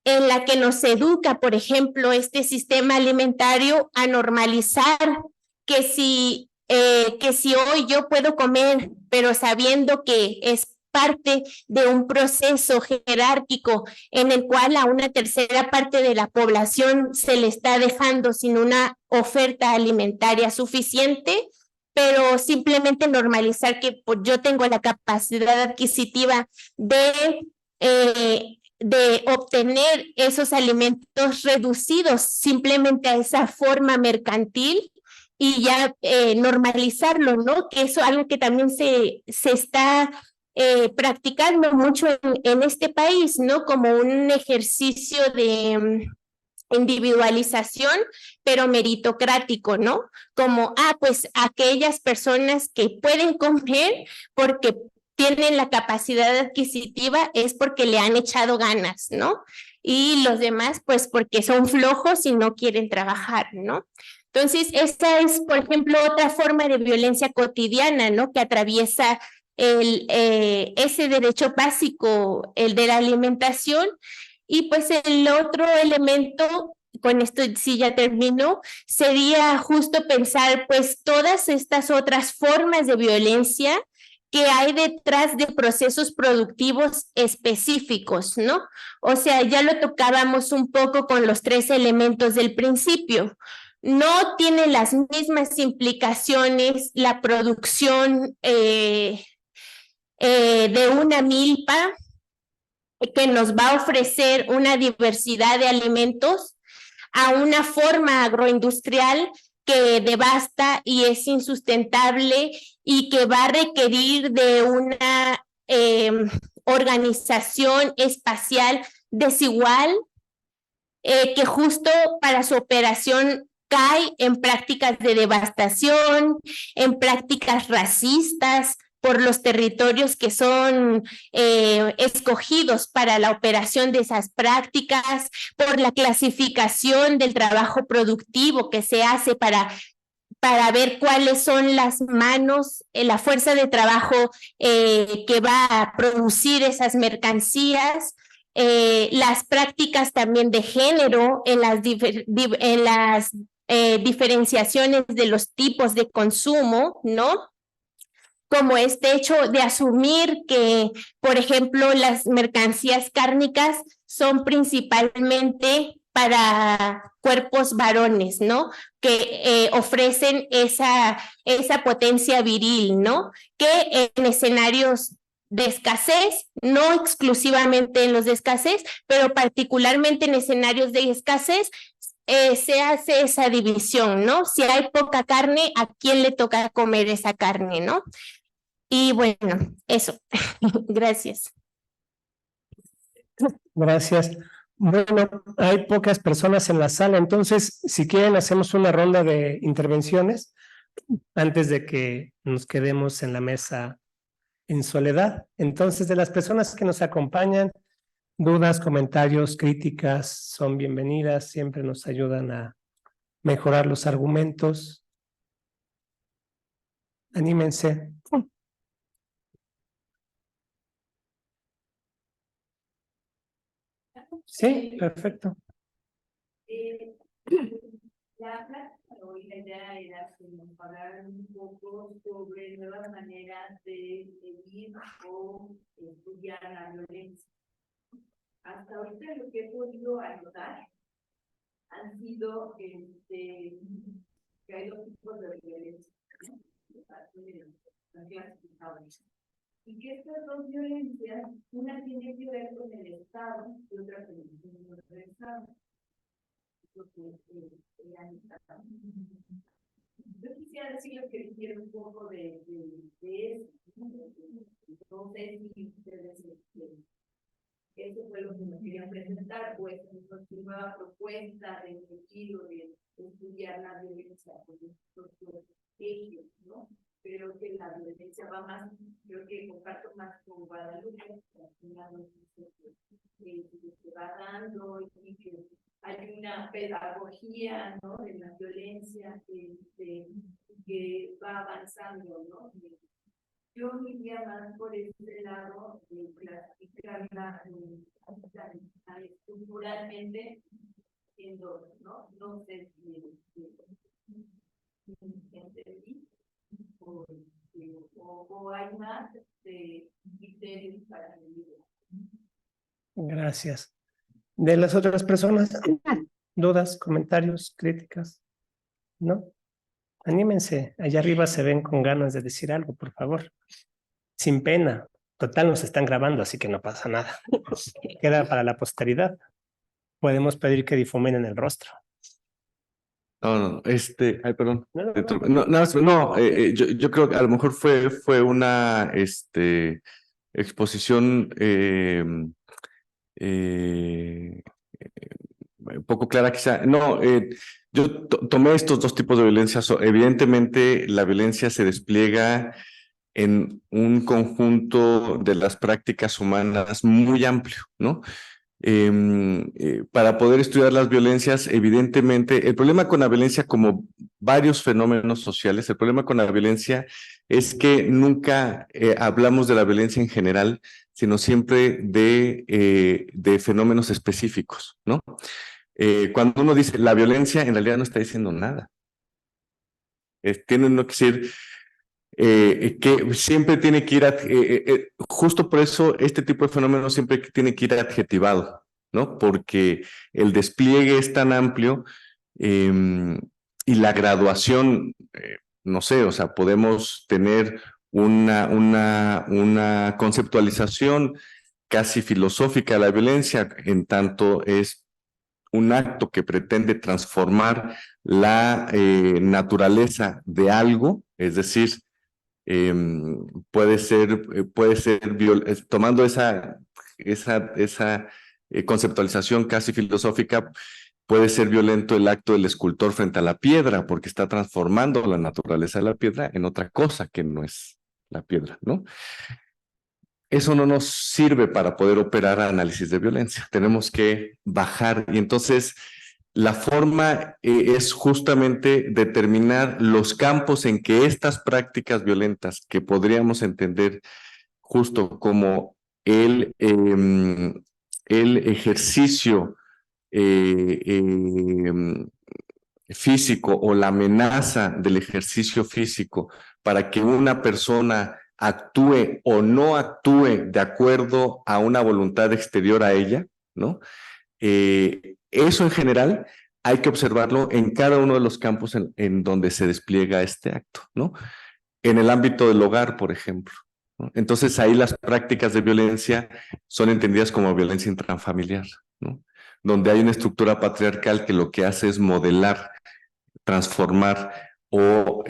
en la que nos educa, por ejemplo, este sistema alimentario a normalizar que si hoy yo puedo comer, pero sabiendo que es parte de un proceso jerárquico en el cual a una tercera parte de la población se le está dejando sin una oferta alimentaria suficiente, pero simplemente normalizar que pues, yo tengo la capacidad adquisitiva de obtener esos alimentos reducidos simplemente a esa forma mercantil y ya normalizarlo, ¿no? Que eso es algo que también se está practicando mucho en este país, ¿no? Como un ejercicio de individualización, pero meritocrático, ¿no? Como, pues aquellas personas que pueden comer porque tienen la capacidad adquisitiva es porque le han echado ganas, ¿no? Y los demás, pues porque son flojos y no quieren trabajar, ¿no? Entonces, esta es, por ejemplo, otra forma de violencia cotidiana, ¿no? Que atraviesa ese derecho básico, el de la alimentación. Y pues el otro elemento, con esto sí ya termino, sería justo pensar pues todas estas otras formas de violencia que hay detrás de procesos productivos específicos, ¿no? O sea, ya lo tocábamos un poco con los 3 elementos del principio. No tiene las mismas implicaciones la producción de una milpa que nos va a ofrecer una diversidad de alimentos a una forma agroindustrial que devasta y es insustentable y que va a requerir de una organización espacial desigual que justo para su operación cae en prácticas de devastación, en prácticas racistas por los territorios que son escogidos para la operación de esas prácticas, por la clasificación del trabajo productivo que se hace para ver cuáles son las manos, la fuerza de trabajo que va a producir esas mercancías, las prácticas también de género en las diferenciaciones de los tipos de consumo, ¿no? Como este hecho de asumir que, por ejemplo, las mercancías cárnicas son principalmente para cuerpos varones, ¿no? Que ofrecen esa potencia viril, ¿no? Que en escenarios de escasez, no exclusivamente en los de escasez, pero particularmente en escenarios de escasez, se hace esa división, ¿no? Si hay poca carne, ¿a quién le toca comer esa carne, no? Y bueno, eso. Gracias. Gracias. Bueno, hay pocas personas en la sala, entonces, si quieren, hacemos una ronda de intervenciones antes de que nos quedemos en la mesa en soledad. Entonces, de las personas que nos acompañan, dudas, comentarios, críticas son bienvenidas, siempre nos ayudan a mejorar los argumentos. Anímense. Sí, perfecto. La plática de hoy, la idea era que nos hablaran un poco sobre nuevas maneras de vivir o estudiar la violencia. Hasta ahorita lo que he podido anotar han sido que hay 2 tipos de violencia, ¿no? Y que estas 2 violencias, una tiene que ver con el Estado y otra con el Estado. Yo quisiera decirles que hicieron un poco de eso. No sé si ustedes eso fue lo que me querían presentar, pues nuestra nueva propuesta de sentido de estudiar la violencia con estos ejes, ¿no? Pero que la violencia va más, creo que comparto más con Guadalupe, que al final se va dando y que hay una pedagogía, ¿no? De la violencia que va avanzando, ¿no? Yo me iría más por este lado de clasificarla estructuralmente en 2, ¿no? No sé si entendí o hay más criterios para medir. Gracias. De las otras personas, dudas, comentarios, críticas, ¿no? Anímense, allá arriba se ven con ganas de decir algo, por favor. Sin pena. Total, nos están grabando, así que no pasa nada. Queda para la posteridad. Podemos pedir que difuminen el rostro. Ay, perdón. Yo creo que a lo mejor fue una exposición poco clara quizá. No, yo tomé estos dos tipos de violencia. Evidentemente, la violencia se despliega en un conjunto de las prácticas humanas muy amplio, ¿no? Para poder estudiar las violencias, evidentemente, el problema con la violencia, como varios fenómenos sociales, el problema con la violencia es que nunca hablamos de la violencia en general, sino siempre de fenómenos específicos, ¿no? Cuando uno dice la violencia, en realidad no está diciendo nada. Tiene uno que decir que siempre tiene que ir, justo por eso este tipo de fenómenos siempre tiene que ir adjetivado, ¿no? Porque el despliegue es tan amplio y la graduación, no sé, o sea, podemos tener una conceptualización casi filosófica de la violencia, en tanto es un acto que pretende transformar la naturaleza de algo, es decir, puede ser tomando esa conceptualización casi filosófica, puede ser violento el acto del escultor frente a la piedra, porque está transformando la naturaleza de la piedra en otra cosa que no es la piedra, ¿no? Eso no nos sirve para poder operar análisis de violencia. Tenemos que bajar y entonces la forma es justamente determinar los campos en que estas prácticas violentas que podríamos entender justo como el ejercicio físico o la amenaza del ejercicio físico para que una persona actúe o no actúe de acuerdo a una voluntad exterior a ella, ¿no? Eso en general hay que observarlo en cada uno de los campos en donde se despliega este acto, ¿no? En el ámbito del hogar, por ejemplo, ¿no? Entonces ahí las prácticas de violencia son entendidas como violencia intrafamiliar, ¿no? Donde hay una estructura patriarcal que lo que hace es modelar, transformar o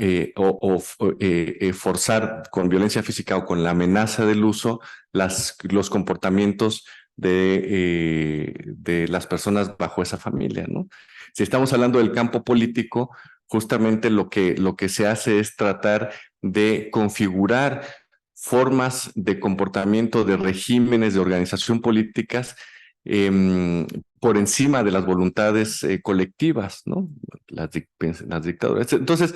forzar con violencia física o con la amenaza del uso los comportamientos de las personas bajo esa familia, ¿no? Si estamos hablando del campo político, justamente lo que se hace es tratar de configurar formas de comportamiento de regímenes de organización políticas por encima de las voluntades colectivas, ¿no? Las dictaduras. Entonces,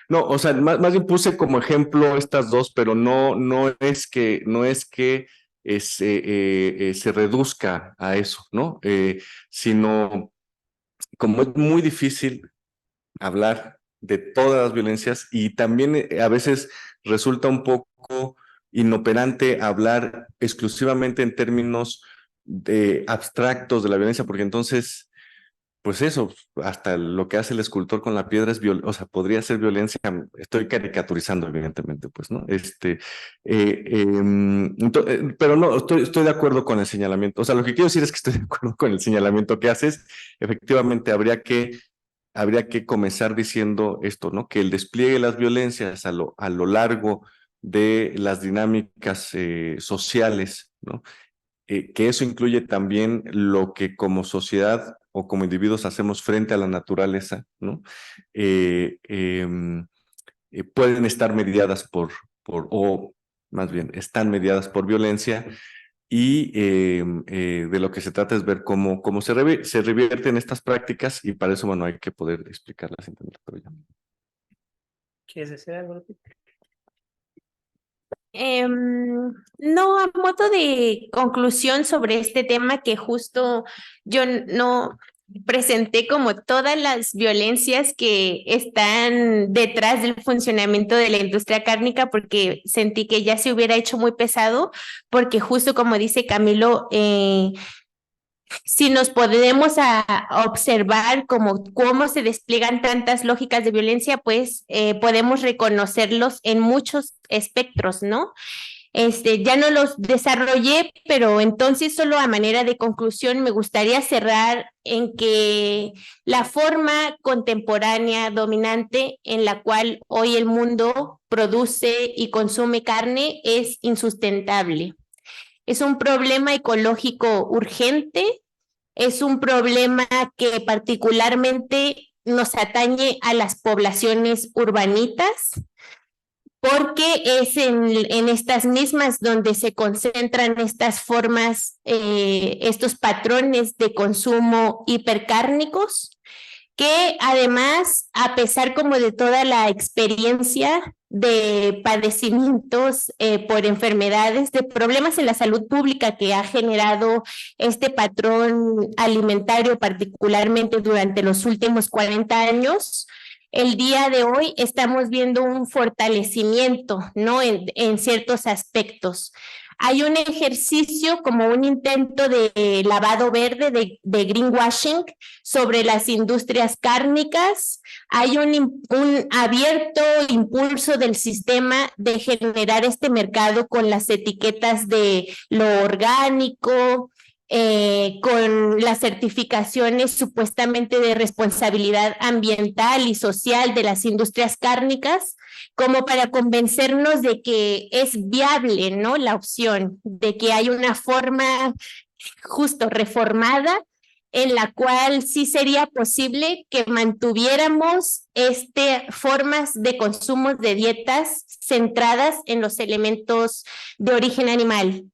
no, o sea, más bien puse como ejemplo estas dos, pero no es que se reduzca a eso, ¿no? Sino como es muy difícil hablar de todas las violencias y también a veces resulta un poco inoperante hablar exclusivamente en términos abstractos de la violencia, porque entonces, pues eso, hasta lo que hace el escultor con la piedra es o sea, podría ser violencia, estoy caricaturizando evidentemente, pues, ¿no? Pero no, estoy de acuerdo con el señalamiento, o sea, lo que quiero decir es que estoy de acuerdo con el señalamiento que haces, efectivamente habría que comenzar diciendo esto, ¿no? Que el despliegue de las violencias a lo largo de las dinámicas sociales, ¿no? Que eso incluye también lo que como sociedad o como individuos hacemos frente a la naturaleza, ¿no? Pueden estar mediadas o más bien, están mediadas por violencia y de lo que se trata es ver cómo se revierten estas prácticas y para eso, bueno, hay que poder explicarlas. ¿Quieres decir algo? No, a modo de conclusión sobre este tema que justo yo no presenté como todas las violencias que están detrás del funcionamiento de la industria cárnica porque sentí que ya se hubiera hecho muy pesado porque justo como dice Camilo, si nos podemos observar cómo se despliegan tantas lógicas de violencia, pues podemos reconocerlos en muchos espectros, ¿no? Ya no los desarrollé, pero entonces solo a manera de conclusión me gustaría cerrar en que la forma contemporánea dominante en la cual hoy el mundo produce y consume carne es insustentable. Es un problema ecológico urgente, es un problema que particularmente nos atañe a las poblaciones urbanitas, porque es en estas mismas donde se concentran estas formas, estos patrones de consumo hipercárnicos, que además, a pesar como de toda la experiencia de padecimientos por enfermedades, de problemas en la salud pública que ha generado este patrón alimentario, particularmente durante los últimos 40 años, el día de hoy estamos viendo un fortalecimiento, ¿no? En ciertos aspectos. Hay un ejercicio como un intento de lavado verde, de greenwashing sobre las industrias cárnicas. Hay un abierto impulso del sistema de generar este mercado con las etiquetas de lo orgánico, con las certificaciones supuestamente de responsabilidad ambiental y social de las industrias cárnicas, como para convencernos de que es viable, ¿no? La opción de que hay una forma justo reformada en la cual sí sería posible que mantuviéramos formas de consumo de dietas centradas en los elementos de origen animal.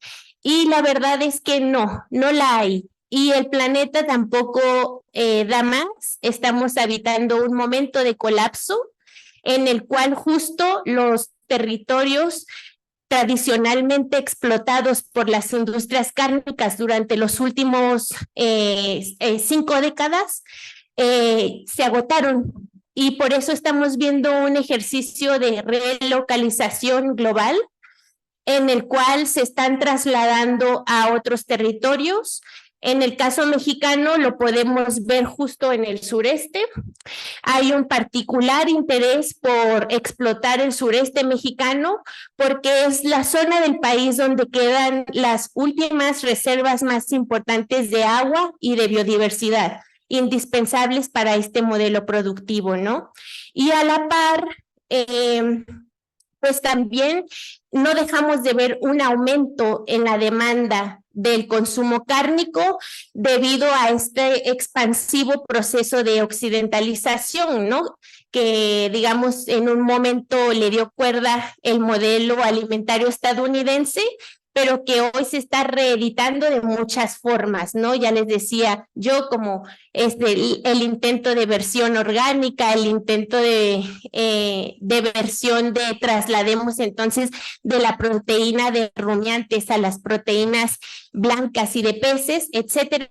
Y la verdad es que no la hay. Y el planeta tampoco da más. Estamos habitando un momento de colapso en el cual justo los territorios tradicionalmente explotados por las industrias cárnicas durante los últimos 5 décadas se agotaron. Y por eso estamos viendo un ejercicio de relocalización global en el cual se están trasladando a otros territorios. En el caso mexicano lo podemos ver justo en el sureste. Hay un particular interés por explotar el sureste mexicano porque es la zona del país donde quedan las últimas reservas más importantes de agua y de biodiversidad, indispensables para este modelo productivo, ¿no? Y a la par, pues también no dejamos de ver un aumento en la demanda del consumo cárnico debido a este expansivo proceso de occidentalización, ¿no? Que, digamos, en un momento le dio cuerda el modelo alimentario estadounidense, pero que hoy se está reeditando de muchas formas, ¿no? Ya les decía yo, como el intento de versión orgánica, el intento de versión de traslademos entonces de la proteína de rumiantes a las proteínas blancas y de peces, etcétera.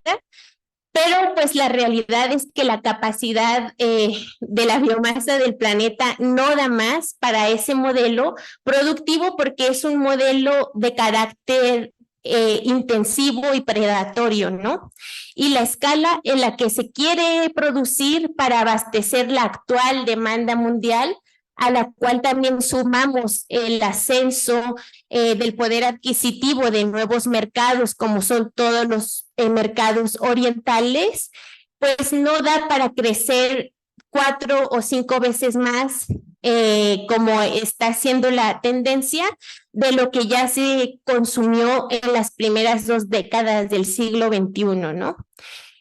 Pero pues la realidad es que la capacidad de la biomasa del planeta no da más para ese modelo productivo porque es un modelo de carácter intensivo y predatorio, ¿no? Y la escala en la que se quiere producir para abastecer la actual demanda mundial, a la cual también sumamos el ascenso del poder adquisitivo de nuevos mercados, como son todos los mercados orientales, pues no da para crecer 4 o 5 veces más, como está siendo la tendencia, de lo que ya se consumió en las primeras 2 décadas del siglo XXI, ¿no?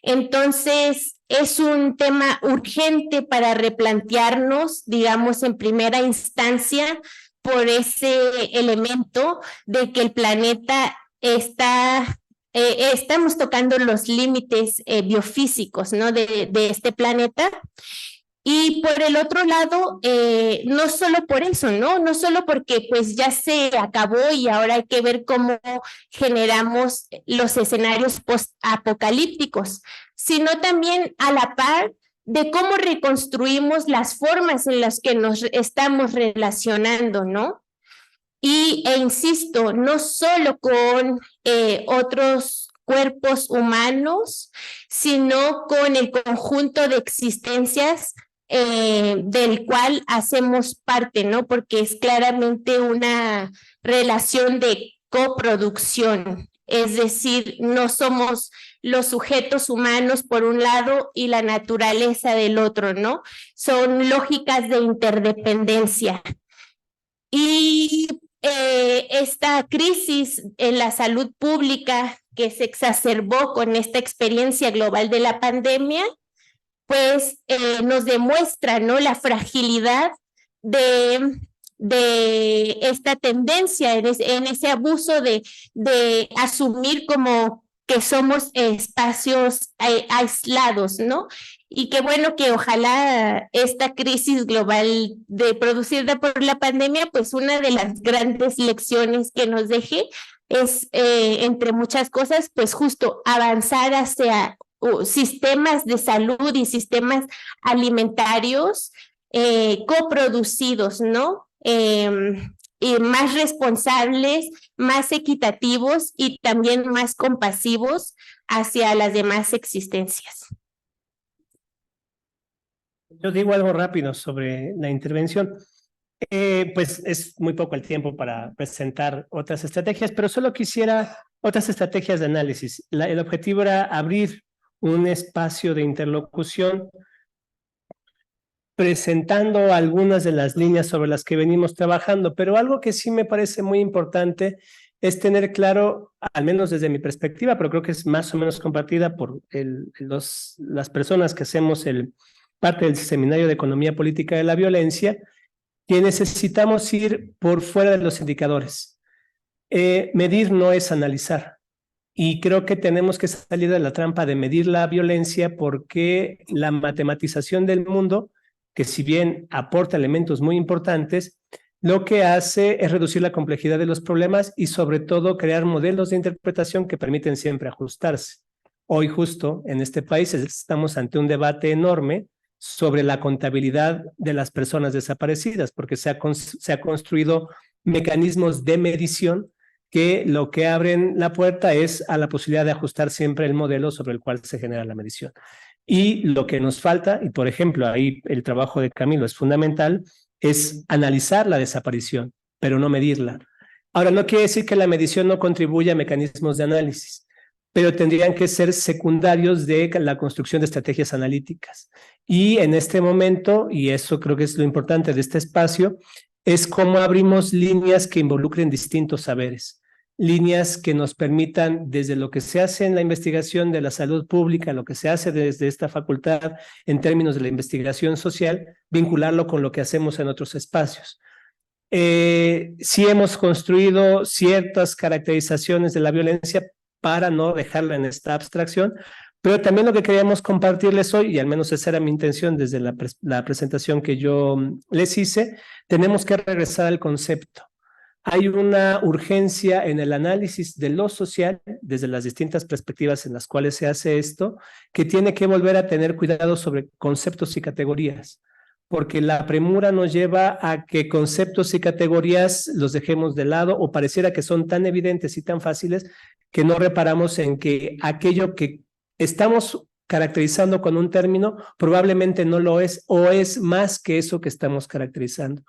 Entonces, es un tema urgente para replantearnos, digamos, en primera instancia, por ese elemento de que el planeta estamos tocando los límites biofísicos, ¿no? de este planeta. Y por el otro lado, no solo por eso, ¿no? No solo porque pues ya se acabó y ahora hay que ver cómo generamos los escenarios post-apocalípticos, sino también a la par de cómo reconstruimos las formas en las que nos estamos relacionando, ¿no? E insisto, no solo con otros cuerpos humanos, sino con el conjunto de existencias del cual hacemos parte, ¿no? Porque es claramente una relación de coproducción, es decir, no somos los sujetos humanos por un lado y la naturaleza del otro, ¿no? Son lógicas de interdependencia. Y esta crisis en la salud pública que se exacerbó con esta experiencia global de la pandemia, pues nos demuestra, ¿no?, la fragilidad de esta tendencia en ese abuso de asumir como que somos espacios aislados, ¿no? Y qué bueno que ojalá esta crisis global producida por la pandemia, pues una de las grandes lecciones que nos deje es, entre muchas cosas, pues justo avanzar hacia sistemas de salud y sistemas alimentarios coproducidos, ¿no? Y más responsables, más equitativos y también más compasivos hacia las demás existencias. Yo digo algo rápido sobre la intervención. Pues es muy poco el tiempo para presentar otras estrategias, pero solo quisiera otras estrategias de análisis. El objetivo era abrir un espacio de interlocución presentando algunas de las líneas sobre las que venimos trabajando, pero algo que sí me parece muy importante es tener claro, al menos desde mi perspectiva, pero creo que es más o menos compartida por las personas que hacemos parte del Seminario de Economía Política de la Violencia, que necesitamos ir por fuera de los indicadores. Medir no es analizar. Y creo que tenemos que salir de la trampa de medir la violencia, porque la matematización del mundo, que si bien aporta elementos muy importantes, lo que hace es reducir la complejidad de los problemas y sobre todo crear modelos de interpretación que permiten siempre ajustarse. Hoy justo en este país estamos ante un debate enorme sobre la contabilidad de las personas desaparecidas, porque se ha construido mecanismos de medición que lo que abren la puerta es a la posibilidad de ajustar siempre el modelo sobre el cual se genera la medición. Y lo que nos falta, y por ejemplo ahí el trabajo de Camilo es fundamental, es analizar la desaparición, pero no medirla. Ahora, no quiere decir que la medición no contribuya a mecanismos de análisis, pero tendrían que ser secundarios de la construcción de estrategias analíticas. Y en este momento, y eso creo que es lo importante de este espacio, es cómo abrimos líneas que involucren distintos saberes, líneas que nos permitan, desde lo que se hace en la investigación de la salud pública, lo que se hace desde esta facultad en términos de la investigación social, vincularlo con lo que hacemos en otros espacios. Sí hemos construido ciertas caracterizaciones de la violencia para no dejarla en esta abstracción, pero también lo que queríamos compartirles hoy, y al menos esa era mi intención desde la presentación que yo les hice, tenemos que regresar al concepto. Hay una urgencia en el análisis de lo social, desde las distintas perspectivas en las cuales se hace esto, que tiene que volver a tener cuidado sobre conceptos y categorías, porque la premura nos lleva a que conceptos y categorías los dejemos de lado, o pareciera que son tan evidentes y tan fáciles que no reparamos en que aquello que estamos caracterizando con un término probablemente no lo es, o es más que eso que estamos caracterizando.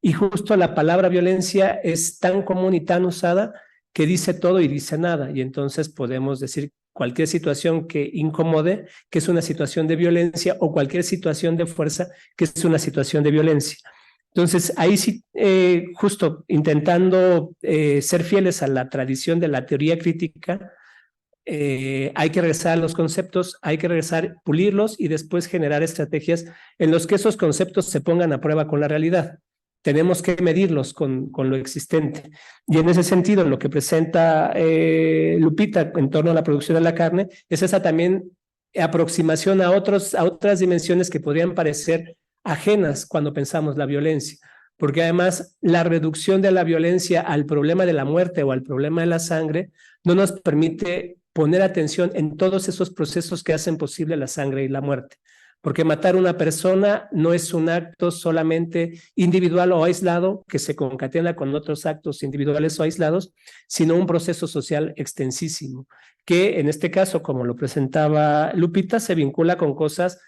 Y justo la palabra violencia es tan común y tan usada que dice todo y dice nada, y entonces podemos decir cualquier situación que incomode, que es una situación de violencia, o cualquier situación de fuerza, que es una situación de violencia. Entonces, ahí sí, justo intentando ser fieles a la tradición de la teoría crítica, hay que regresar a los conceptos, hay que regresar, pulirlos y después generar estrategias en los que esos conceptos se pongan a prueba con la realidad. Tenemos que medirlos con lo existente. Y en ese sentido, lo que presenta Lupita en torno a la producción de la carne es esa también aproximación a otras dimensiones que podrían parecer ajenas cuando pensamos la violencia. Porque además la reducción de la violencia al problema de la muerte o al problema de la sangre no nos permite poner atención en todos esos procesos que hacen posible la sangre y la muerte. Porque matar a una persona no es un acto solamente individual o aislado que se concatena con otros actos individuales o aislados, sino un proceso social extensísimo, que en este caso, como lo presentaba Lupita, se vincula con cosas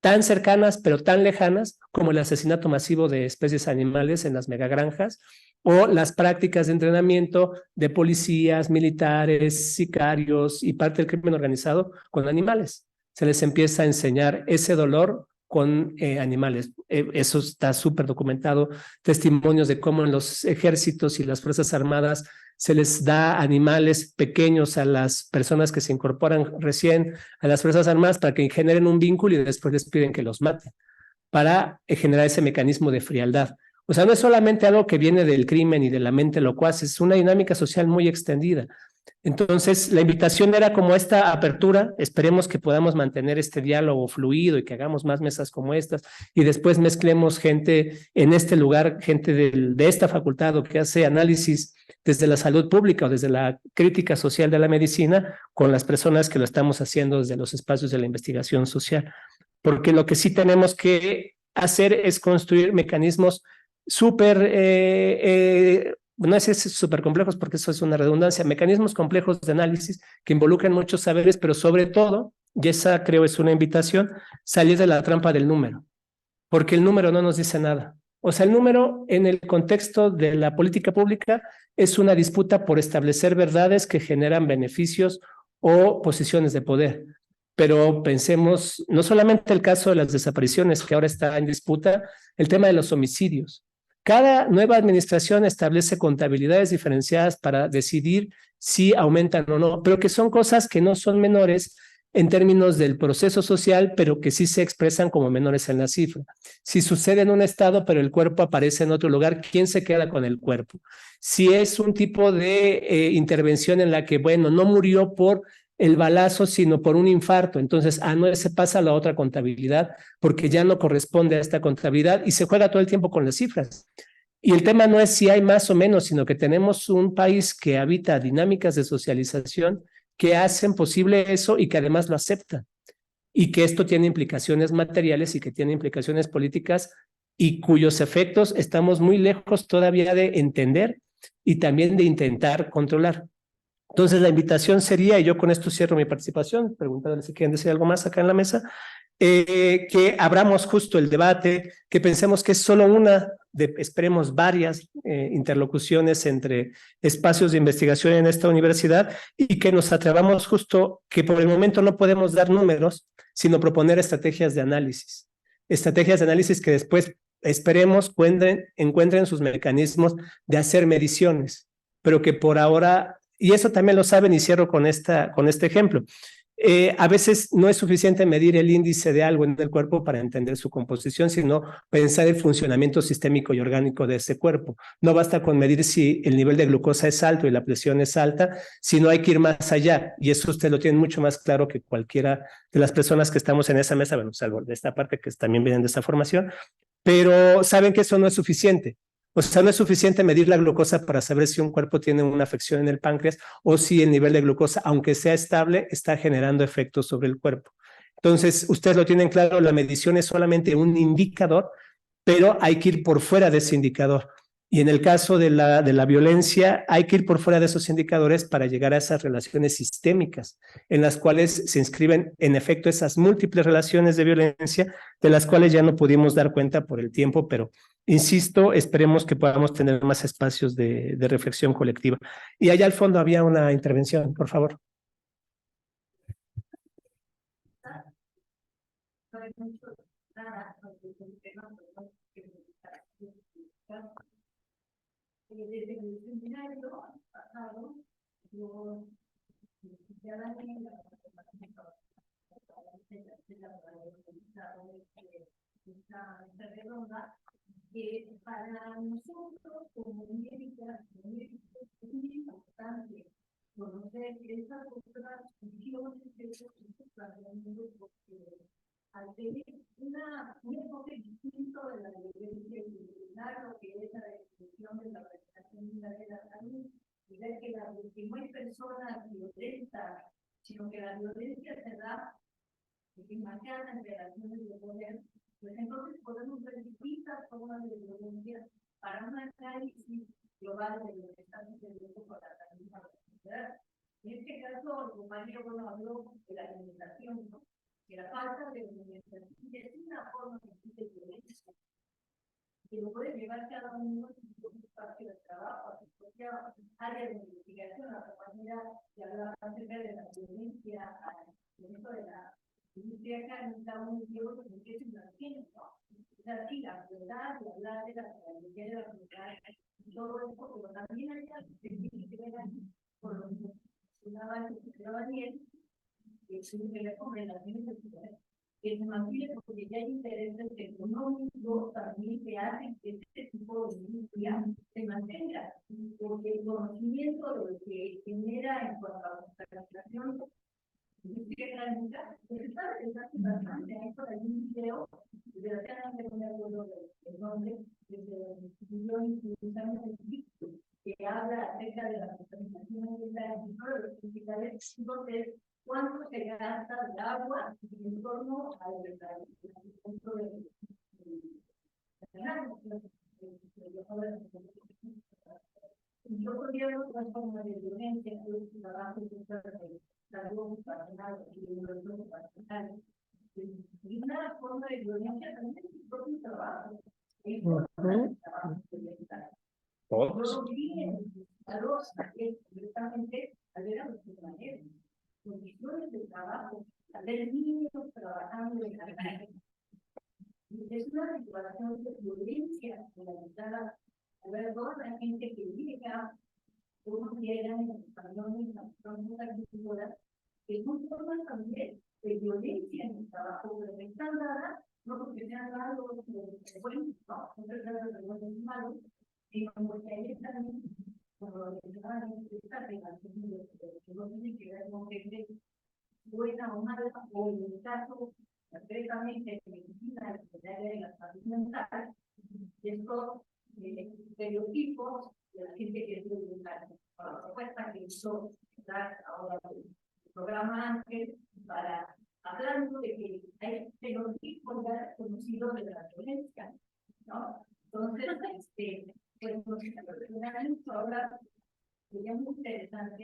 tan cercanas pero tan lejanas como el asesinato masivo de especies animales en las megagranjas o las prácticas de entrenamiento de policías, militares, sicarios y parte del crimen organizado con animales. Se les empieza a enseñar ese dolor con animales. Eso está súper documentado. Testimonios de cómo en los ejércitos y las Fuerzas Armadas se les da animales pequeños a las personas que se incorporan recién a las Fuerzas Armadas para que generen un vínculo y después les piden que los maten para generar ese mecanismo de frialdad. O sea, no es solamente algo que viene del crimen y de la mente locuaz, es una dinámica social muy extendida. Entonces, la invitación era como esta apertura, esperemos que podamos mantener este diálogo fluido y que hagamos más mesas como estas y después mezclemos gente en este lugar, gente de esta facultad o que hace análisis desde la salud pública o desde la crítica social de la medicina con las personas que lo estamos haciendo desde los espacios de la investigación social. Porque lo que sí tenemos que hacer es construir mecanismos súper no sé si súper complejos porque eso es una redundancia, mecanismos complejos de análisis que involucran muchos saberes, pero sobre todo, y esa creo es una invitación, salir de la trampa del número, porque el número no nos dice nada. O sea, el número en el contexto de la política pública es una disputa por establecer verdades que generan beneficios o posiciones de poder. Pero pensemos, no solamente el caso de las desapariciones que ahora está en disputa, el tema de los homicidios. Cada nueva administración establece contabilidades diferenciadas para decidir si aumentan o no, pero que son cosas que no son menores en términos del proceso social, pero que sí se expresan como menores en la cifra. Si sucede en un estado, pero el cuerpo aparece en otro lugar, ¿quién se queda con el cuerpo? Si es un tipo de intervención en la que, bueno, no murió por el balazo, sino por un infarto. Entonces, no se pasa a la otra contabilidad porque ya no corresponde a esta contabilidad y se juega todo el tiempo con las cifras. Y el tema no es si hay más o menos, sino que tenemos un país que habita dinámicas de socialización que hacen posible eso y que además lo aceptan. Y que esto tiene implicaciones materiales y que tiene implicaciones políticas y cuyos efectos estamos muy lejos todavía de entender y también de intentar controlar. Entonces, la invitación sería, y yo con esto cierro mi participación, preguntarle si quieren decir algo más acá en la mesa, que abramos justo el debate, que pensemos que es solo una de, esperemos, varias interlocuciones entre espacios de investigación en esta universidad y que nos atrevamos justo que por el momento no podemos dar números, sino proponer estrategias de análisis. Estrategias de análisis que después esperemos encuentren sus mecanismos de hacer mediciones, pero que por ahora, y eso también lo saben y cierro con este ejemplo, a veces no es suficiente medir el índice de algo en el cuerpo para entender su composición, sino pensar el funcionamiento sistémico y orgánico de ese cuerpo. No basta con medir si el nivel de glucosa es alto y la presión es alta, sino hay que ir más allá. Y eso usted lo tiene mucho más claro que cualquiera de las personas que estamos en esa mesa, bueno, salvo de esta parte que también vienen de esta formación, pero saben que eso no es suficiente. O sea, no es suficiente medir la glucosa para saber si un cuerpo tiene una afección en el páncreas o si el nivel de glucosa, aunque sea estable, está generando efectos sobre el cuerpo. Entonces, ustedes lo tienen claro, la medición es solamente un indicador, pero hay que ir por fuera de ese indicador. Y en el caso de la violencia, hay que ir por fuera de esos indicadores para llegar a esas relaciones sistémicas, en las cuales se inscriben, en efecto, esas múltiples relaciones de violencia, de las cuales ya no pudimos dar cuenta por el tiempo, pero insisto, esperemos que podamos tener más espacios de reflexión colectiva. Y allá al fondo había una intervención, por favor. Desde el seminario pasado, yo ya la esta redonda, que para nosotros como médicos es muy importante conocer esas otras funciones de esos planteamientos, porque al tener un enfoque distinto de la violencia disciplinar, lo que es la definición de la prestación de la salud, y ver que no hay personas violentas, sino que la violencia se da marcada en relaciones de poder, pues entonces podemos ver distintas formas de violencia para un análisis global de lo que está sucediendo con la salud de la sociedad. En este caso, el compañero habló de la alimentación, ¿no? Que la falta de alimentación que lo puede llevar cada uno en su espacio de trabajo, a su propia área de investigación, a la manera de hablar acerca de la violencia, dentro de la industria cárnica, un idioma que es una ciencia, ¿no? Es así, la verdad, de hablar de la realidad de la comunidad, todo esto, pero también hay algo que tiene que ver con lo que mencionaba Daniel, que tiene que ver con relaciones sociales, que se mantiene porque ya hay intereses económicos también que hacen que este tipo de industria se mantenga, porque el conocimiento de lo que genera en cuanto a la relación industria cárnica, pues está bastante. Hay por ahí un video, desgraciadamente no me acuerdo del nombre, desde la institución que habla acerca de la contaminación de la hospitales, entonces, cuánto se gasta de agua en torno al centro de yo podría ver otra forma de violencia, el trabajo de salud personal y de los personales. Y una forma de violencia también es el propio trabajo. Es un trabajo de yo lo vi en los directamente al ver a los compañeros, condiciones de trabajo, al ver niños trabajando en la calle. Es una situación de violencia generalizada, a ver toda la gente que llega, cómo llegan en los camiones, en las zonas agrícolas, que son formas también de violencia en el trabajo, pero que están dadas, no porque sean malos, bueno, no, no se trata de los malos, sino porque hay también, como lo mencionaban en esta relación, que no tiene que ver con gente buena o mala, o en el caso, concretamente, de medicina, de la salud mental, estos estereotipos de la gente que es voluntaria. Por la propuesta que hizo ahora el programa Ángel, para hablando de que hay estereotipos ya conocidos de la violencia, ¿no? Entonces, pues, ahora sería muy interesante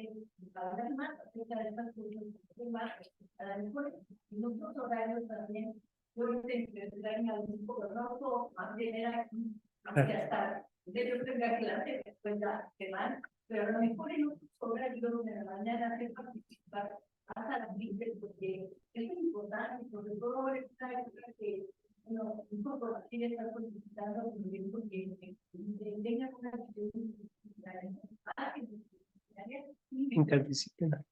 hablar más acerca de estas cosas, a lo mejor en otros horarios también pueden entrar en algún poco, no puedo mantener aquí hasta yo tenga clase, después ya se van, pero a lo mejor en otros horarios de la mañana hacer participar hasta las 20, porque es muy importante, sobre todo ahora que no, un poco así de estar solicitando también porque tengan una actitud interdisciplinar.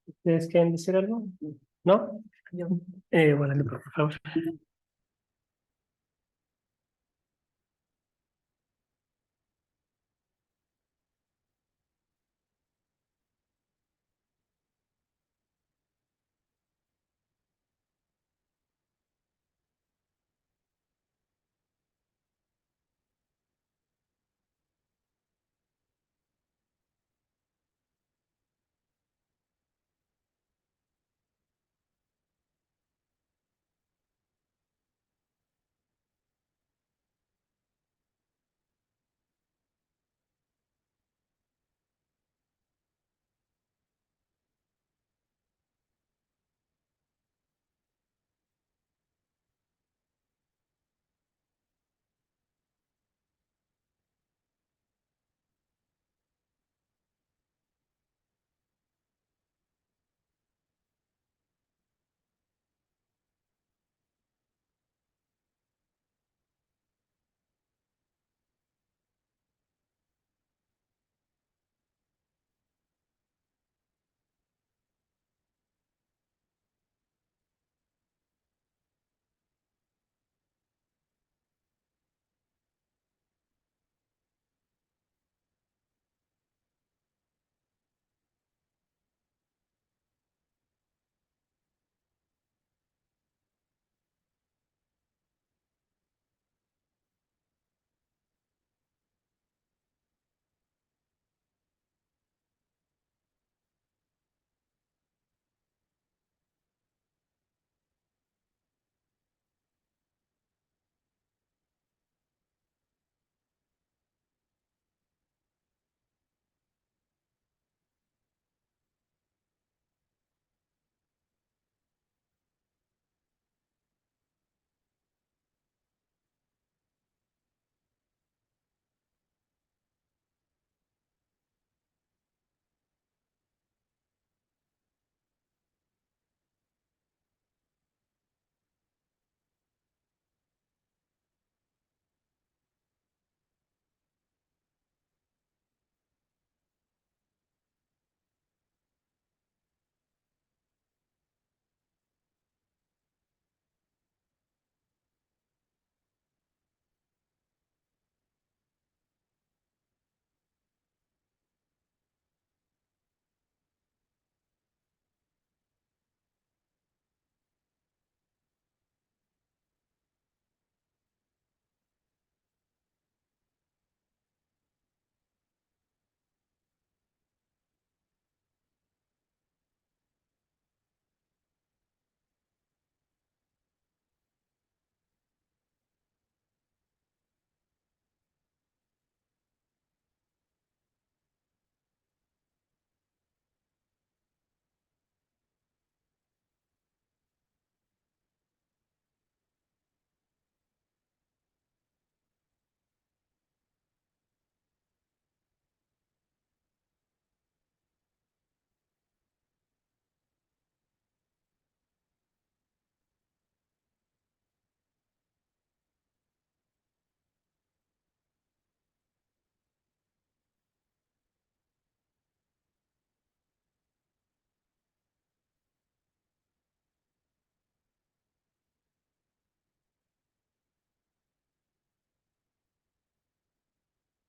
¿Ustedes quieren decir algo? ¿No? Bueno, por favor.